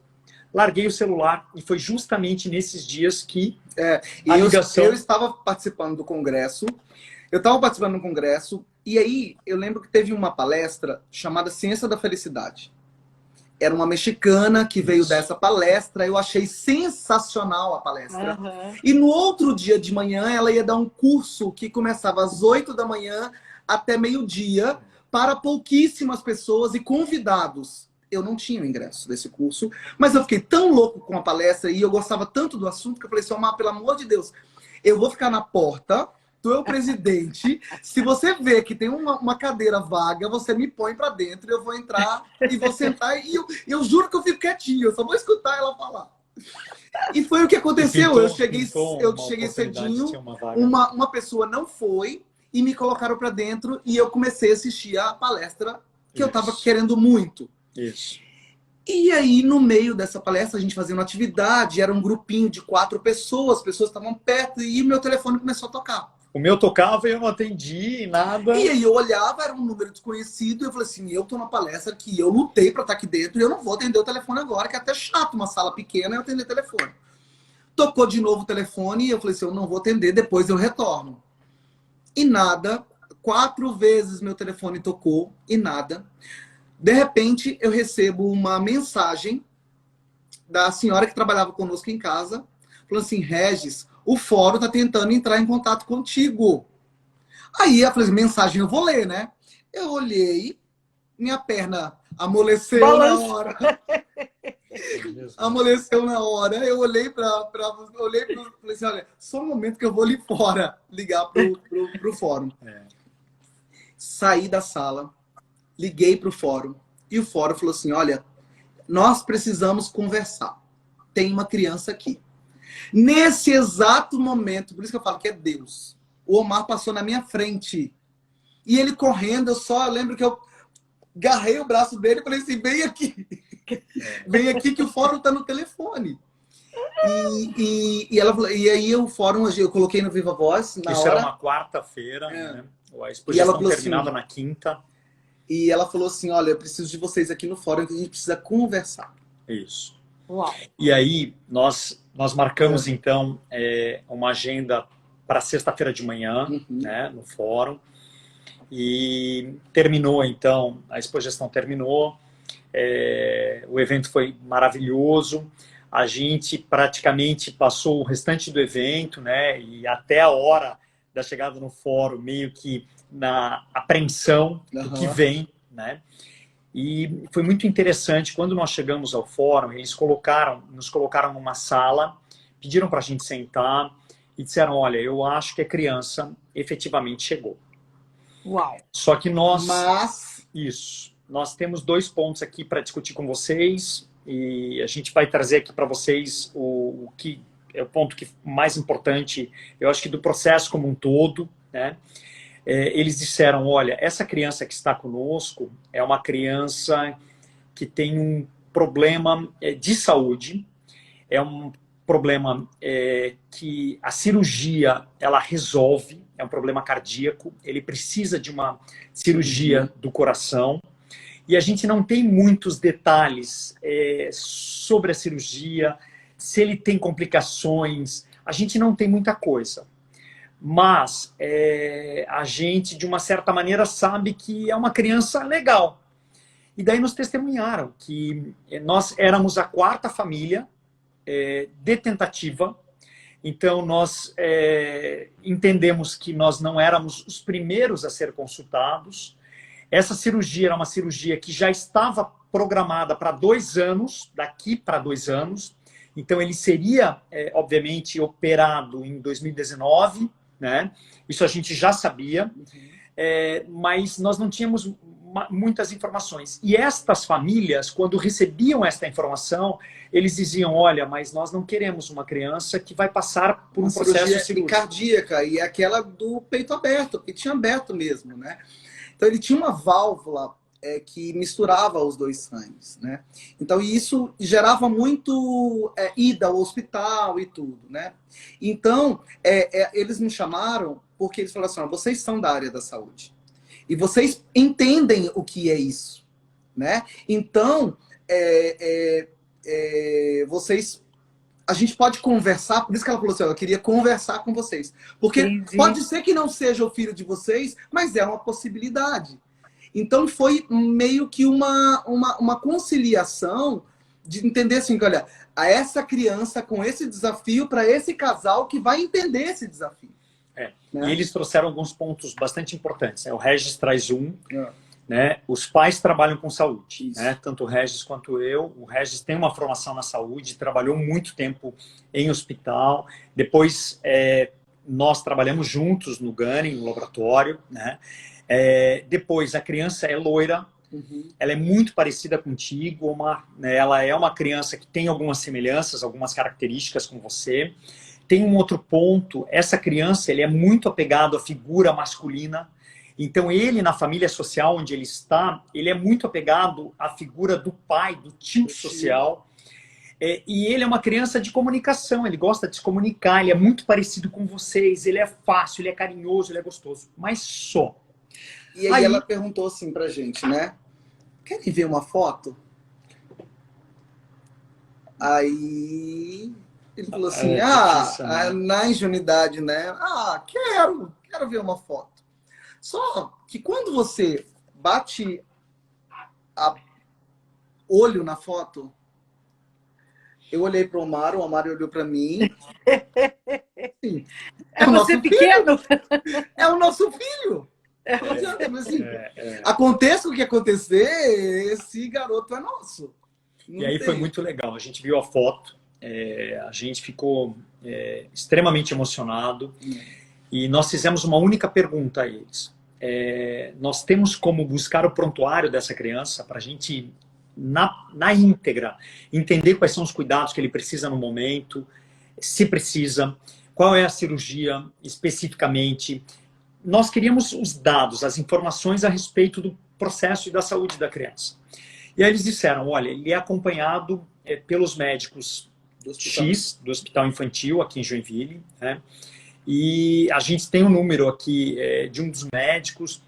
larguei o celular, e foi justamente nesses dias que a ligação... Eu estava participando do congresso, e aí eu lembro que teve uma palestra chamada Ciência da Felicidade. Era uma mexicana que veio dessa palestra, eu achei sensacional a palestra. E no outro dia de manhã ela ia dar um curso que começava às 8 da manhã até meio-dia para pouquíssimas pessoas e convidados. Eu não tinha o ingresso desse curso, mas eu fiquei tão louco com a palestra e eu gostava tanto do assunto que eu falei assim, Omar, pelo amor de Deus, eu vou ficar na porta, tu é o presidente, se você vê que tem uma cadeira vaga, você me põe pra dentro, eu vou entrar e vou sentar e eu juro que eu fico quietinho, eu só vou escutar ela falar. E foi o que aconteceu, eu cheguei cedinho, uma pessoa não foi e me colocaram pra dentro e eu comecei a assistir a palestra que eu tava querendo muito. Isso. E aí, no meio dessa palestra, a gente fazia uma atividade, era um grupinho de 4 pessoas, as pessoas estavam perto e meu telefone começou a tocar. O meu tocava e eu não atendi, nada. E aí eu olhava, era um número desconhecido, e eu falei assim, eu tô na palestra que eu lutei pra estar aqui dentro e eu não vou atender o telefone agora, que é até chato, uma sala pequena, eu atender o telefone. Tocou de novo o telefone e eu falei assim, eu não vou atender, depois eu retorno. E nada, 4 vezes meu telefone tocou e nada. De repente, eu recebo uma mensagem da senhora que trabalhava conosco em casa, falando assim, Regis, o fórum tá tentando entrar em contato contigo. Aí eu falei, mensagem eu vou ler, né? Eu olhei, minha perna amoleceu na hora. Amoleceu na hora. Eu olhei falei assim, olha, só um momento que eu vou ali fora ligar pro fórum. Saí da sala. Liguei para o fórum e o fórum falou assim, olha, nós precisamos conversar. Tem uma criança aqui. Nesse exato momento, por isso que eu falo que é Deus, o Omar passou na minha frente. E ele correndo, eu lembro que eu agarrei o braço dele e falei assim, vem aqui. Vem aqui que o fórum está no telefone. E aí o fórum, eu coloquei no Viva Voz. Isso era uma quarta-feira, né? A exposição terminava assim, na quinta. E ela falou assim, olha, eu preciso de vocês aqui no fórum, que a gente precisa conversar. Isso. Uau. E aí, nós marcamos, então, uma agenda para sexta-feira de manhã, né, no fórum. E terminou, então, a exposição terminou. O evento foi maravilhoso. A gente praticamente passou o restante do evento, né? E até a hora da chegada no fórum, meio que na apreensão do que vem, né? E foi muito interessante. Quando nós chegamos ao fórum, eles nos colocaram numa sala, pediram para a gente sentar e disseram, olha, eu acho que a criança efetivamente chegou. Uau! Só que nós... Mas... Isso. Nós temos 2 pontos aqui para discutir com vocês e a gente vai trazer aqui para vocês o que é o ponto mais importante, eu acho que do processo como um todo, né? Eles disseram, olha, essa criança que está conosco é uma criança que tem um problema de saúde, é um problema que a cirurgia ela resolve, é um problema cardíaco, ele precisa de uma cirurgia do coração, e a gente não tem muitos detalhes sobre a cirurgia, se ele tem complicações, a gente não tem muita coisa. Mas a gente, de uma certa maneira, sabe que é uma criança legal. E daí nos testemunharam que nós éramos a 4ª família de tentativa. Então, nós entendemos que nós não éramos os primeiros a ser consultados. Essa cirurgia era uma cirurgia que já estava programada para 2 anos, daqui para 2 anos. Então, ele seria, obviamente, operado em 2019, né? Isso a gente já sabia, mas nós não tínhamos muitas informações. E estas famílias, quando recebiam esta informação, eles diziam, olha, mas nós não queremos uma criança que vai passar por um processo cirúrgico. Cardíaca, e aquela do peito aberto, que tinha aberto mesmo, né? Então ele tinha uma válvula que misturava os 2 sangues, né? Então isso gerava muito ida ao hospital e tudo, né? Então eles me chamaram porque eles falaram assim, vocês são da área da saúde e vocês entendem o que é isso, né? Então vocês, a gente pode conversar, por isso que ela falou assim, eu queria conversar com vocês, porque Entendi. pode ser que não seja o filho de vocês, mas é uma possibilidade. Então foi meio que uma conciliação de entender assim, que, olha, a essa criança com esse desafio para esse casal que vai entender esse desafio. Né? Né? E eles trouxeram alguns pontos bastante importantes. O Regis traz né? Os pais trabalham com saúde, né? Tanto o Regis quanto eu. O Regis tem uma formação na saúde, trabalhou muito tempo em hospital. Depois nós trabalhamos juntos no Gunning, no laboratório, né? Depois, a criança é loira, ela é muito parecida contigo, né, ela é uma criança que tem algumas semelhanças, algumas características com você. Tem um outro ponto, essa criança ele é muito apegado à figura masculina, então ele, na família social onde ele está, ele é muito apegado à figura do pai, do tio social, e ele é uma criança de comunicação, ele gosta de se comunicar, ele é muito parecido com vocês, ele é fácil, ele é carinhoso, ele é gostoso, mas só. E aí ela perguntou assim pra gente, né? Querem ver uma foto? Aí ele falou assim, na ingenuidade, né? Quero ver uma foto. Só que quando você bate olho na foto, eu olhei para o Omar olhou para mim. Sim, é você pequeno? É o nosso filho. Não adianta, mas assim, aconteça o que acontecer, esse garoto é nosso. E aí foi muito legal. A gente viu a foto, a gente ficou extremamente emocionado e nós fizemos uma única pergunta a eles. Nós temos como buscar o prontuário dessa criança para a gente, na íntegra, entender quais são os cuidados que ele precisa no momento, se precisa, qual é a cirurgia especificamente. Nós queríamos os dados, as informações a respeito do processo e da saúde da criança. E aí eles disseram, olha, ele é acompanhado pelos médicos do Hospital Infantil, aqui em Joinville, né? E a gente tem um número aqui de um dos médicos,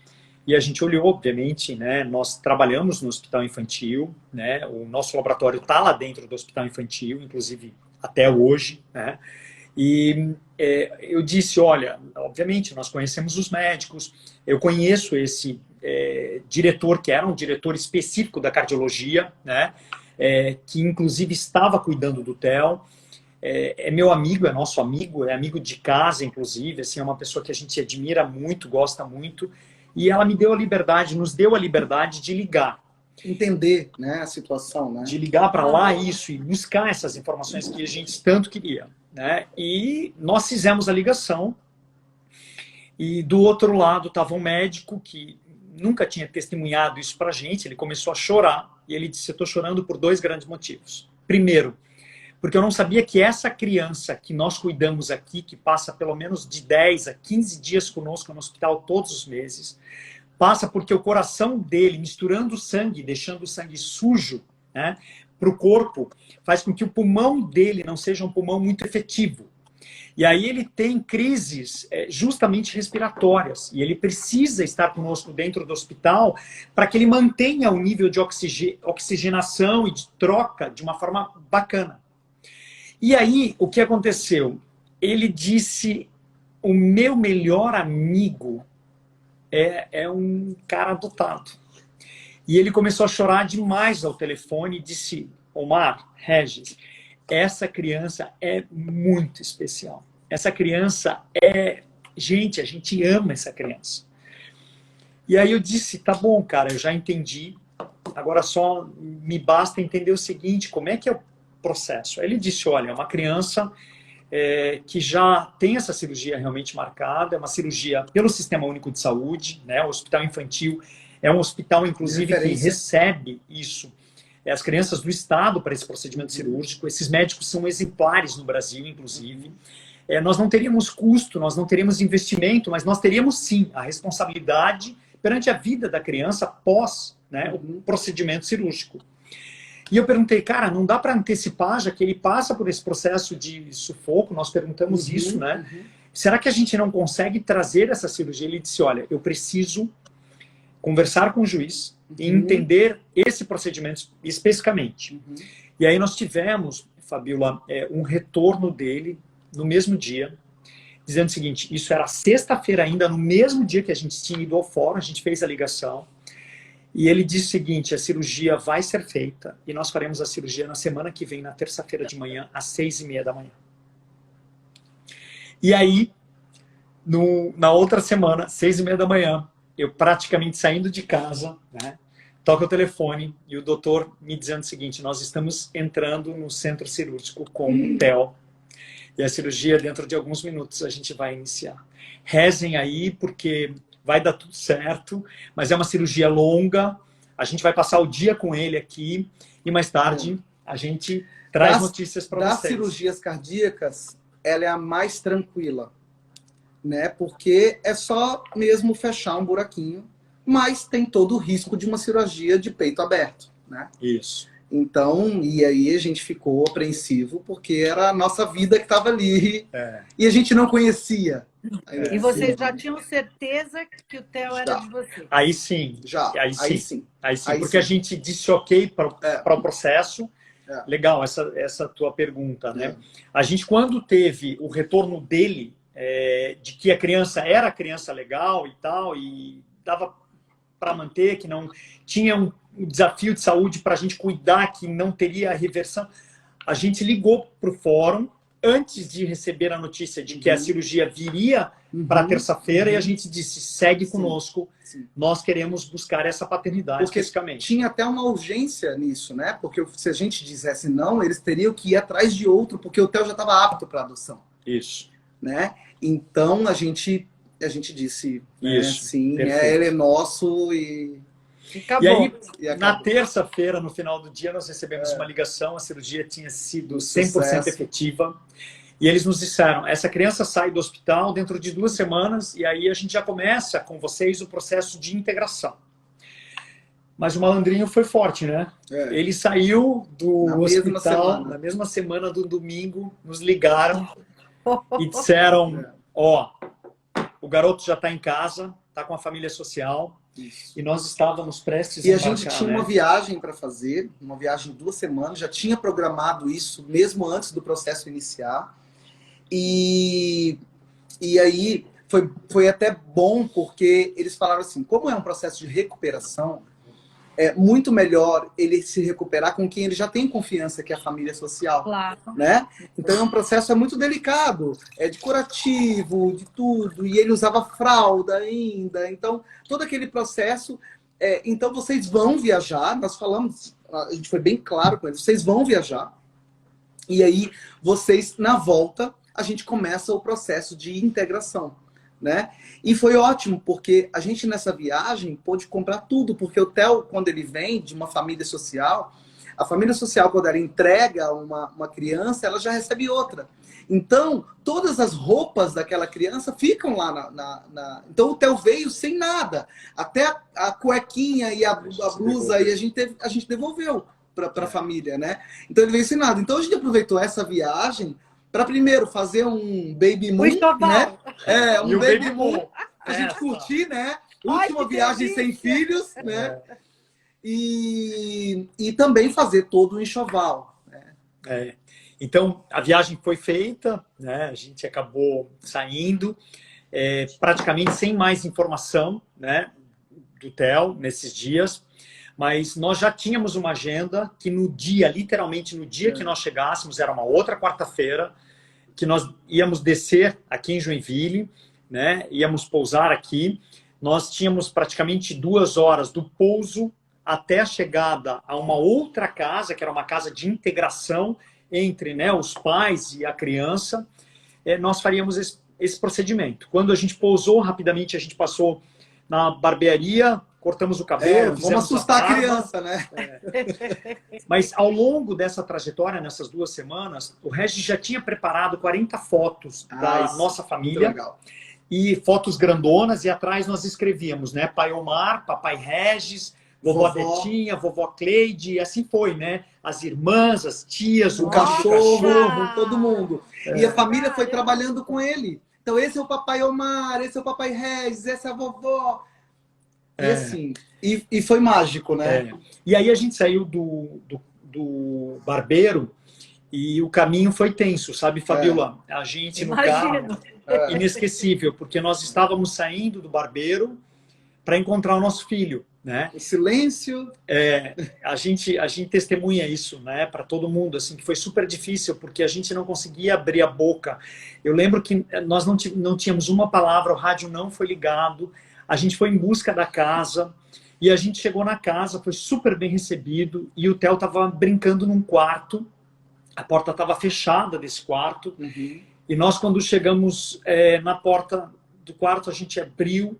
e a gente olhou, obviamente, né? Nós trabalhamos no Hospital Infantil, né? O nosso laboratório está lá dentro do Hospital Infantil, inclusive até hoje, né? E eu disse, olha, obviamente, nós conhecemos os médicos, eu conheço esse diretor, que era um diretor específico da cardiologia, né? Que inclusive estava cuidando do Theo. É meu amigo, é nosso amigo, é amigo de casa, inclusive, assim, é uma pessoa que a gente admira muito, gosta muito, e ela me deu a liberdade, nos deu a liberdade de ligar. Entender, né, a situação, né? De ligar para lá isso e buscar essas informações que a gente tanto queria, né? E nós fizemos a ligação, e do outro lado estava um médico que nunca tinha testemunhado isso para a gente, ele começou a chorar, e ele disse, eu estou chorando por 2 grandes motivos. Primeiro, porque eu não sabia que essa criança que nós cuidamos aqui, que passa pelo menos de 10 a 15 dias conosco no hospital todos os meses, passa porque o coração dele, misturando o sangue, deixando o sangue sujo, né, para o corpo, faz com que o pulmão dele não seja um pulmão muito efetivo. E aí ele tem crises justamente respiratórias, e ele precisa estar conosco dentro do hospital para que ele mantenha o nível de oxigenação e de troca de uma forma bacana. E aí, o que aconteceu? Ele disse, o meu melhor amigo é um cara adotado. E ele começou a chorar demais ao telefone e disse, Omar, Regis, essa criança é muito especial. Essa criança Gente, a gente ama essa criança. E aí eu disse, tá bom, cara, eu já entendi. Agora só me basta entender o seguinte, como é que é o processo? Aí ele disse, olha, é uma criança que já tem essa cirurgia realmente marcada, é uma cirurgia pelo Sistema Único de Saúde, né? O Hospital Infantil é um hospital, inclusive, que recebe isso. As crianças do Estado para esse procedimento cirúrgico. Esses médicos são exemplares no Brasil, inclusive. Nós não teríamos custo, nós não teríamos investimento, mas nós teríamos, sim, a responsabilidade perante a vida da criança após, né, o procedimento cirúrgico. E eu perguntei, cara, não dá para antecipar, já que ele passa por esse processo de sufoco, nós perguntamos isso, né? Será que a gente não consegue trazer essa cirurgia? Ele disse, olha, eu preciso conversar com o juiz e entender esse procedimento especificamente. E aí nós tivemos, Fabiola, um retorno dele no mesmo dia, dizendo o seguinte, isso era sexta-feira ainda, no mesmo dia que a gente tinha ido ao fórum, a gente fez a ligação, e ele disse o seguinte, a cirurgia vai ser feita, e nós faremos a cirurgia na semana que vem, na terça-feira de manhã, às 6h30 da manhã. E aí, na outra semana, 6h30 da manhã, eu praticamente saindo de casa, né, toca o telefone, e o doutor me dizendo o seguinte, nós estamos entrando no centro cirúrgico com o Theo, e a cirurgia, dentro de alguns minutos, a gente vai iniciar. Rezem aí, porque vai dar tudo certo, mas é uma cirurgia longa, a gente vai passar o dia com ele aqui, e mais tarde a gente traz notícias para vocês. Das cirurgias cardíacas, ela é a mais tranquila, né? Porque é só mesmo fechar um buraquinho, mas tem todo o risco de uma cirurgia de peito aberto, né? Isso. Então, e aí a gente ficou apreensivo, porque era a nossa vida que estava ali, e a gente não conhecia. E vocês já tinham certeza que o Theo era de vocês? Aí sim. Já. Aí sim. Porque a gente disse ok para o processo. Legal, essa tua pergunta, né? A gente, quando teve o retorno dele, de que a criança era criança legal e tal, e dava para manter, que não tinha um desafio de saúde para a gente cuidar, que não teria reversão, a gente ligou para o fórum antes de receber a notícia de que a cirurgia viria para terça-feira, e a gente disse, segue conosco, nós queremos buscar essa paternidade. Porque tinha até uma urgência nisso, né? Porque se a gente dissesse não, eles teriam que ir atrás de outro, porque o Theo já estava apto para adoção. Isso. Né? Então a gente disse, isso, sim, ele é nosso e acabou. E aí, na terça-feira, no final do dia, nós recebemos uma ligação, a cirurgia tinha sido 100% efetiva, e eles nos disseram, essa criança sai do hospital dentro de 2 semanas, e aí a gente já começa com vocês o processo de integração. Mas o malandrinho foi forte, né? Ele saiu do hospital na mesma semana do domingo, nos ligaram e disseram, o garoto já está em casa, está com a família social. Isso. E nós estávamos prestes a embarcar, a gente tinha uma viagem para fazer, uma viagem de 2 semanas, já tinha programado isso mesmo antes do processo iniciar. E aí foi até bom, porque eles falaram assim, como é um processo de recuperação, é muito melhor ele se recuperar com quem ele já tem confiança, que é a família social. Claro. Né? Então é um processo muito delicado, é de curativo, de tudo, e ele usava fralda ainda, então todo aquele processo. Então vocês vão viajar, nós falamos, a gente foi bem claro com eles, vocês vão viajar, e aí vocês, na volta, a gente começa o processo de integração. Né? E foi ótimo, porque a gente nessa viagem pôde comprar tudo, porque o Theo, quando ele vem de uma família social, a família social, quando ela entrega uma criança, ela já recebe outra. Então, todas as roupas daquela criança ficam lá Então, o Theo veio sem nada. Até a cuequinha e a blusa, e a gente devolveu para a família, né? Então, ele veio sem nada. Então, a gente aproveitou essa viagem para primeiro fazer um baby moon, né? Um baby moon, a gente curtir, né? Última viagem sem filhos, né? E também fazer todo o enxoval. Né? Então, a viagem foi feita, né? A gente acabou saindo, praticamente sem mais informação, né? Do Theo, nesses dias. Mas nós já tínhamos uma agenda que no dia, literalmente no dia que nós chegássemos, era uma outra quarta-feira, que nós íamos descer aqui em Joinville, né? Íamos pousar aqui. Nós tínhamos praticamente 2 horas do pouso até a chegada a uma outra casa, que era uma casa de integração entre, né, os pais e a criança. Nós faríamos esse procedimento. Quando a gente pousou, rapidamente a gente passou na barbearia, cortamos o cabelo, vamos assustar a criança, né? Mas ao longo dessa trajetória, nessas 2 semanas, o Regis já tinha preparado 40 fotos da nossa família. Legal. E fotos grandonas, e atrás nós escrevíamos, né? Pai Omar, papai Regis, vovó Betinha, vovó Cleide, e assim foi, né? As irmãs, as tias, o cachorro, todo mundo. E a família foi trabalhando com ele. Então esse é o papai Omar, esse é o papai Regis, essa é a vovó. E assim, e foi mágico, né? E aí a gente saiu do barbeiro e o caminho foi tenso, sabe, Fabiola? A gente no carro, inesquecível, porque nós estávamos saindo do barbeiro para encontrar o nosso filho, né? O silêncio. A gente testemunha isso, né, para todo mundo, assim, que foi super difícil, porque a gente não conseguia abrir a boca. Eu lembro que nós não tínhamos uma palavra, o rádio não foi ligado. A gente foi em busca da casa e a gente chegou na casa, foi super bem recebido e o Theo estava brincando num quarto, a porta estava fechada desse quarto e nós, quando chegamos na porta do quarto, a gente abriu,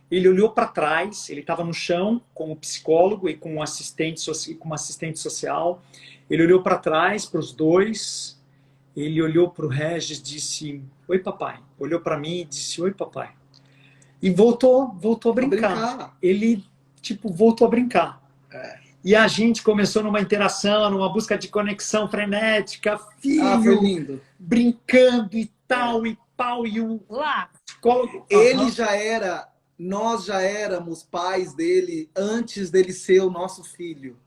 ele olhou para trás, ele estava no chão com o psicólogo e com uma assistente social, ele olhou para trás, para os dois, ele olhou para o Regis e disse, oi papai, olhou para mim e disse, oi papai. E voltou a brincar. Ele, voltou a brincar. E a gente começou numa interação, numa busca de conexão frenética, filho, foi lindo. Brincando e tal, e pau, e o psicólogo. Ele nós já éramos pais dele antes dele ser o nosso filho.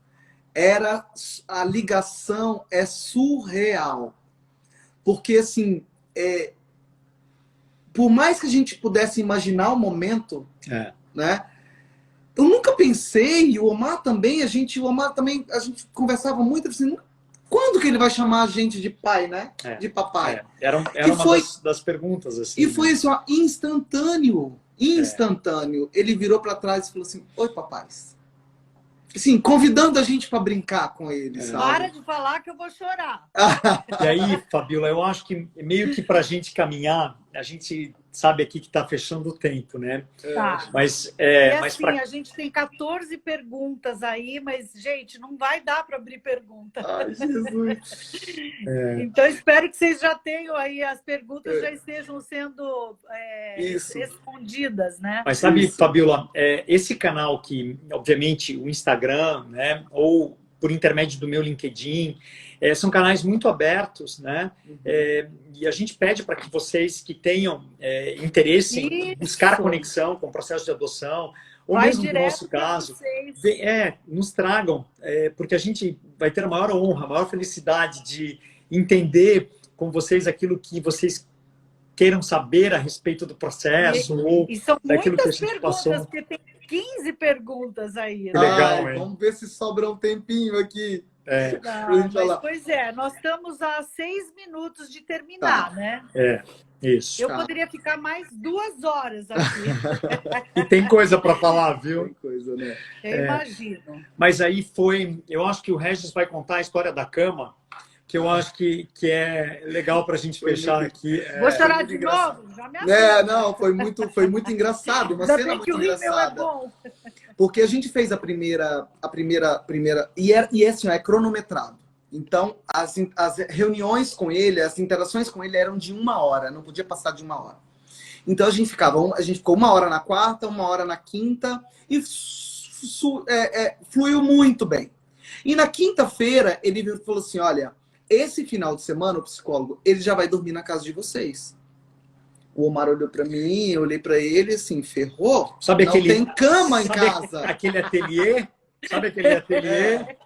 A ligação é surreal. Porque, assim, por mais que a gente pudesse imaginar o momento, né? Eu nunca pensei, e o Omar também, a gente conversava muito assim, quando que ele vai chamar a gente de pai, né? De papai. Era uma das perguntas, assim. E foi assim, ó, instantâneo. Ele virou para trás e falou assim, oi papais. Assim, convidando a gente para brincar com ele, sabe? Para de falar que eu vou chorar. E aí, Fabiola, eu acho que meio que para a gente caminhar, a gente sabe aqui que está fechando o tempo, né? Tá. Mas, assim, a gente tem 14 perguntas aí, mas, gente, não vai dar para abrir pergunta. Ai, Jesus. Então, espero que vocês já tenham aí, as perguntas já estejam sendo respondidas, né? Mas sabe, Fabiola, esse canal que, obviamente, o Instagram, né, ou por intermédio do meu LinkedIn, são canais muito abertos, né? E a gente pede para que vocês que tenham interesse em buscar conexão com o processo de adoção, ou mesmo no nosso caso, nos tragam, porque a gente vai ter a maior honra, a maior felicidade de entender com vocês aquilo que vocês queiram saber a respeito do processo ou E são daquilo que a muitas gente perguntas, passou. porque tem 15 perguntas aí, Que né? legal, Ai, hein? vamos ver se sobra um tempinho aqui É, pra Ah, gente mas, falar. pois é, nós estamos a 6 minutos de terminar, Tá. né? isso. Eu Tá. poderia ficar mais 2 horas aqui, E tem coisa para falar, viu? Tem coisa, né? eu imagino. Mas aí foi... Eu acho que o Regis vai contar a história da cama, que eu acho que é legal para a gente Foi fechar muito- aqui. Vou chorar muito de engraçado. novo? Já me É, avisa. não, foi muito engraçado, uma Ainda cena bem que muito o rímel é engraçada. bom. Porque a gente fez a primeira e assim, é cronometrado. Então, as reuniões com ele, as interações com ele eram de 1 hora, não podia passar de 1 hora. Então a gente ficou 1 hora na quarta, 1 hora na quinta e fluiu muito bem. E na quinta-feira ele falou assim: olha, esse final de semana o psicólogo ele já vai dormir na casa de vocês. O Omar olhou pra mim, eu olhei pra ele assim, ferrou? Sabe não aquele- tem cama em Sabe casa. aquele ateliê? Sabe aquele ateliê?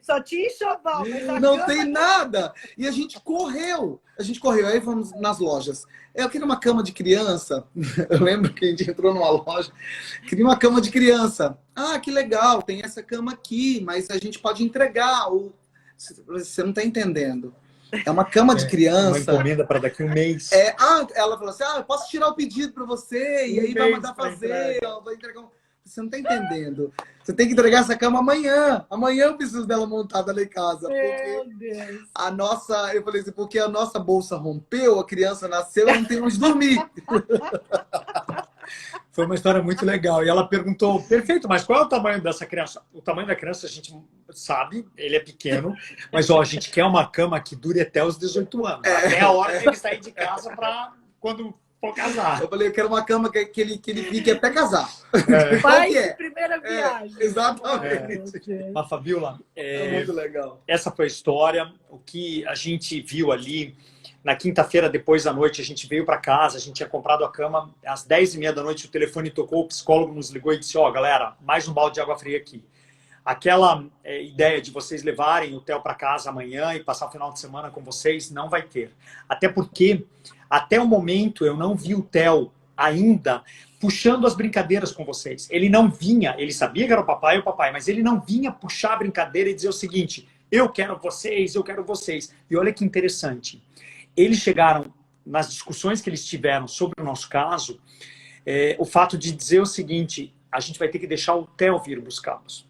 Só tinha enxoval, mas a Não cama- tem nada. E a gente correu. Aí fomos nas lojas. Eu queria uma cama de criança. Eu lembro que a gente entrou numa loja. Queria uma cama de criança. Ah, que legal, tem essa cama aqui, mas a gente pode entregar. Você não está entendendo. É uma cama de Uma criança. encomenda para daqui a um mês. Ela falou assim: eu posso tirar o pedido para você e aí vai mês mandar pra fazer. Vai entregar. Você não está entendendo. Você tem que entregar essa cama amanhã. Amanhã eu preciso dela montada lá em casa. Meu Deus. Eu falei assim, porque a nossa bolsa rompeu, a criança nasceu, eu não tenho onde dormir. Foi uma história muito legal. E ela perguntou, perfeito, mas qual é o tamanho dessa criança? O tamanho da criança a gente sabe, ele é pequeno, mas ó, a gente quer uma cama que dure até os 18 anos. Até a hora que ele sair de casa para quando for casar. Eu falei, eu quero uma cama que ele fique até casar. Pai que é? de primeira viagem. Exatamente. Mas, Fabiola, É muito legal. essa foi a história. O que a gente viu ali, na quinta-feira, depois da noite, a gente veio para casa, a gente tinha comprado a cama, às 10h30 da noite o telefone tocou, o psicólogo nos ligou e disse, galera, mais um balde de água fria aqui. Aquela ideia de vocês levarem o Theo para casa amanhã e passar o final de semana com vocês, não vai ter. Até porque, até o momento, eu não vi o Theo ainda puxando as brincadeiras com vocês. Ele não vinha, ele sabia que era o papai, mas ele não vinha puxar a brincadeira e dizer o seguinte, eu quero vocês. E olha que interessante. Eles chegaram, nas discussões que eles tiveram sobre o nosso caso, o fato de dizer o seguinte, a gente vai ter que deixar o Theo vir buscá-los.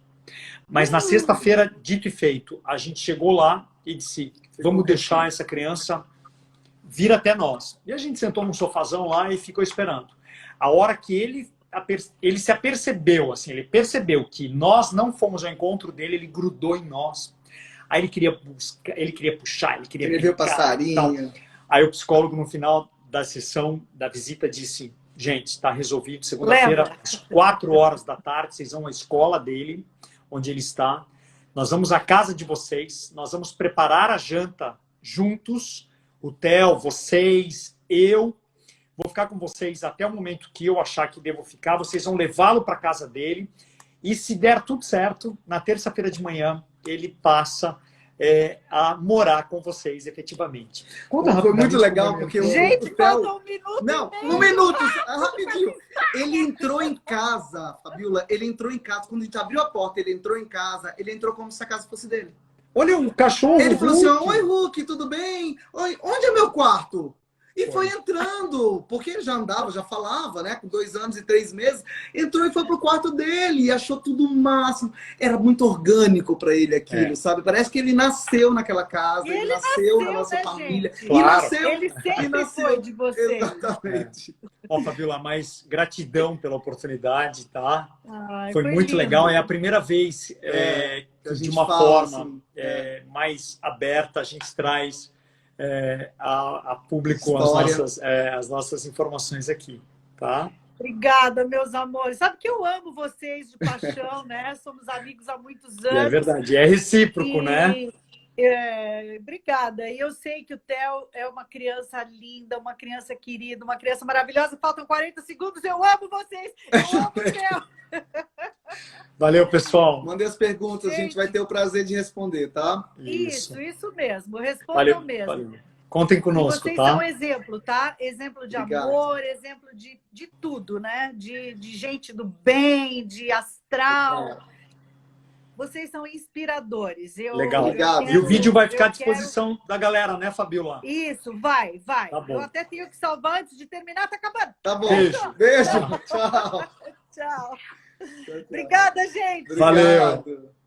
Mas na sexta-feira, dito e feito, a gente chegou lá e disse, vamos deixar essa criança vir até nós. E a gente sentou num sofazão lá e ficou esperando. A hora que ele se apercebeu, assim, ele percebeu que nós não fomos ao encontro dele, ele grudou em nós. Aí ele queria buscar, ele queria puxar, ele queria Ele viu o passarinho. Aí o psicólogo, no final da sessão, da visita, disse, gente, está resolvido, segunda-feira, às 4h da tarde, vocês vão à escola dele, onde ele está, nós vamos à casa de vocês, nós vamos preparar a janta juntos, o Theo, vocês, eu, vou ficar com vocês até o momento que eu achar que devo ficar, vocês vão levá-lo para a casa dele, e se der tudo certo, na terça-feira de manhã, ele passa a morar com vocês, efetivamente. Foi muito legal, porque Gente, o Theo... falta 1 minuto. Não, 1 minuto, rapidinho. Ele entrou em casa, Fabiola, quando a gente abriu a porta, ele entrou em casa, ele entrou como se a casa fosse dele. Olha o cachorro. Ele falou assim, Hulk. oi Hulk, tudo bem? Oi, onde é meu quarto? E foi entrando, porque ele já andava, já falava, né? Com 2 anos e 3 meses, entrou e foi pro quarto dele e achou tudo o máximo. Era muito orgânico para ele aquilo, sabe? Parece que ele nasceu naquela casa, ele nasceu na nossa família. Gente? E Claro. nasceu. Ele sempre foi de vocês. Exatamente. Ó, Fabiola, mais gratidão pela oportunidade, tá? Ai, Foi muito lindo. legal. É a primeira vez que a de gente uma fala, forma assim, mais aberta, a gente traz a público História. as nossas informações aqui, tá? Obrigada, meus amores. Sabe que eu amo vocês de paixão, né? Somos amigos há muitos anos. É verdade, é recíproco, né? Obrigada. E eu sei que o Theo é uma criança linda, uma criança querida, uma criança maravilhosa. Faltam 40 segundos. Eu amo vocês. Eu amo o Theo. Valeu, pessoal. Mandem as perguntas, a gente vai ter o prazer de responder, tá? Isso mesmo. Respondam Valeu, mesmo. valeu. Contem E conosco, vocês tá? são exemplo, tá? Exemplo de Obrigado. amor, exemplo de tudo, né? De gente do bem, de astral. Vocês são inspiradores. Legal. Obrigado. E o vídeo vai ficar à eu quero- disposição da galera, né, Fabiola? Isso, vai. Tá bom. Eu até tenho que salvar antes de terminar, tá acabando. Tá bom. Beijo. Beijo. Tchau. Tchau. Obrigada, gente. Valeu. Obrigado.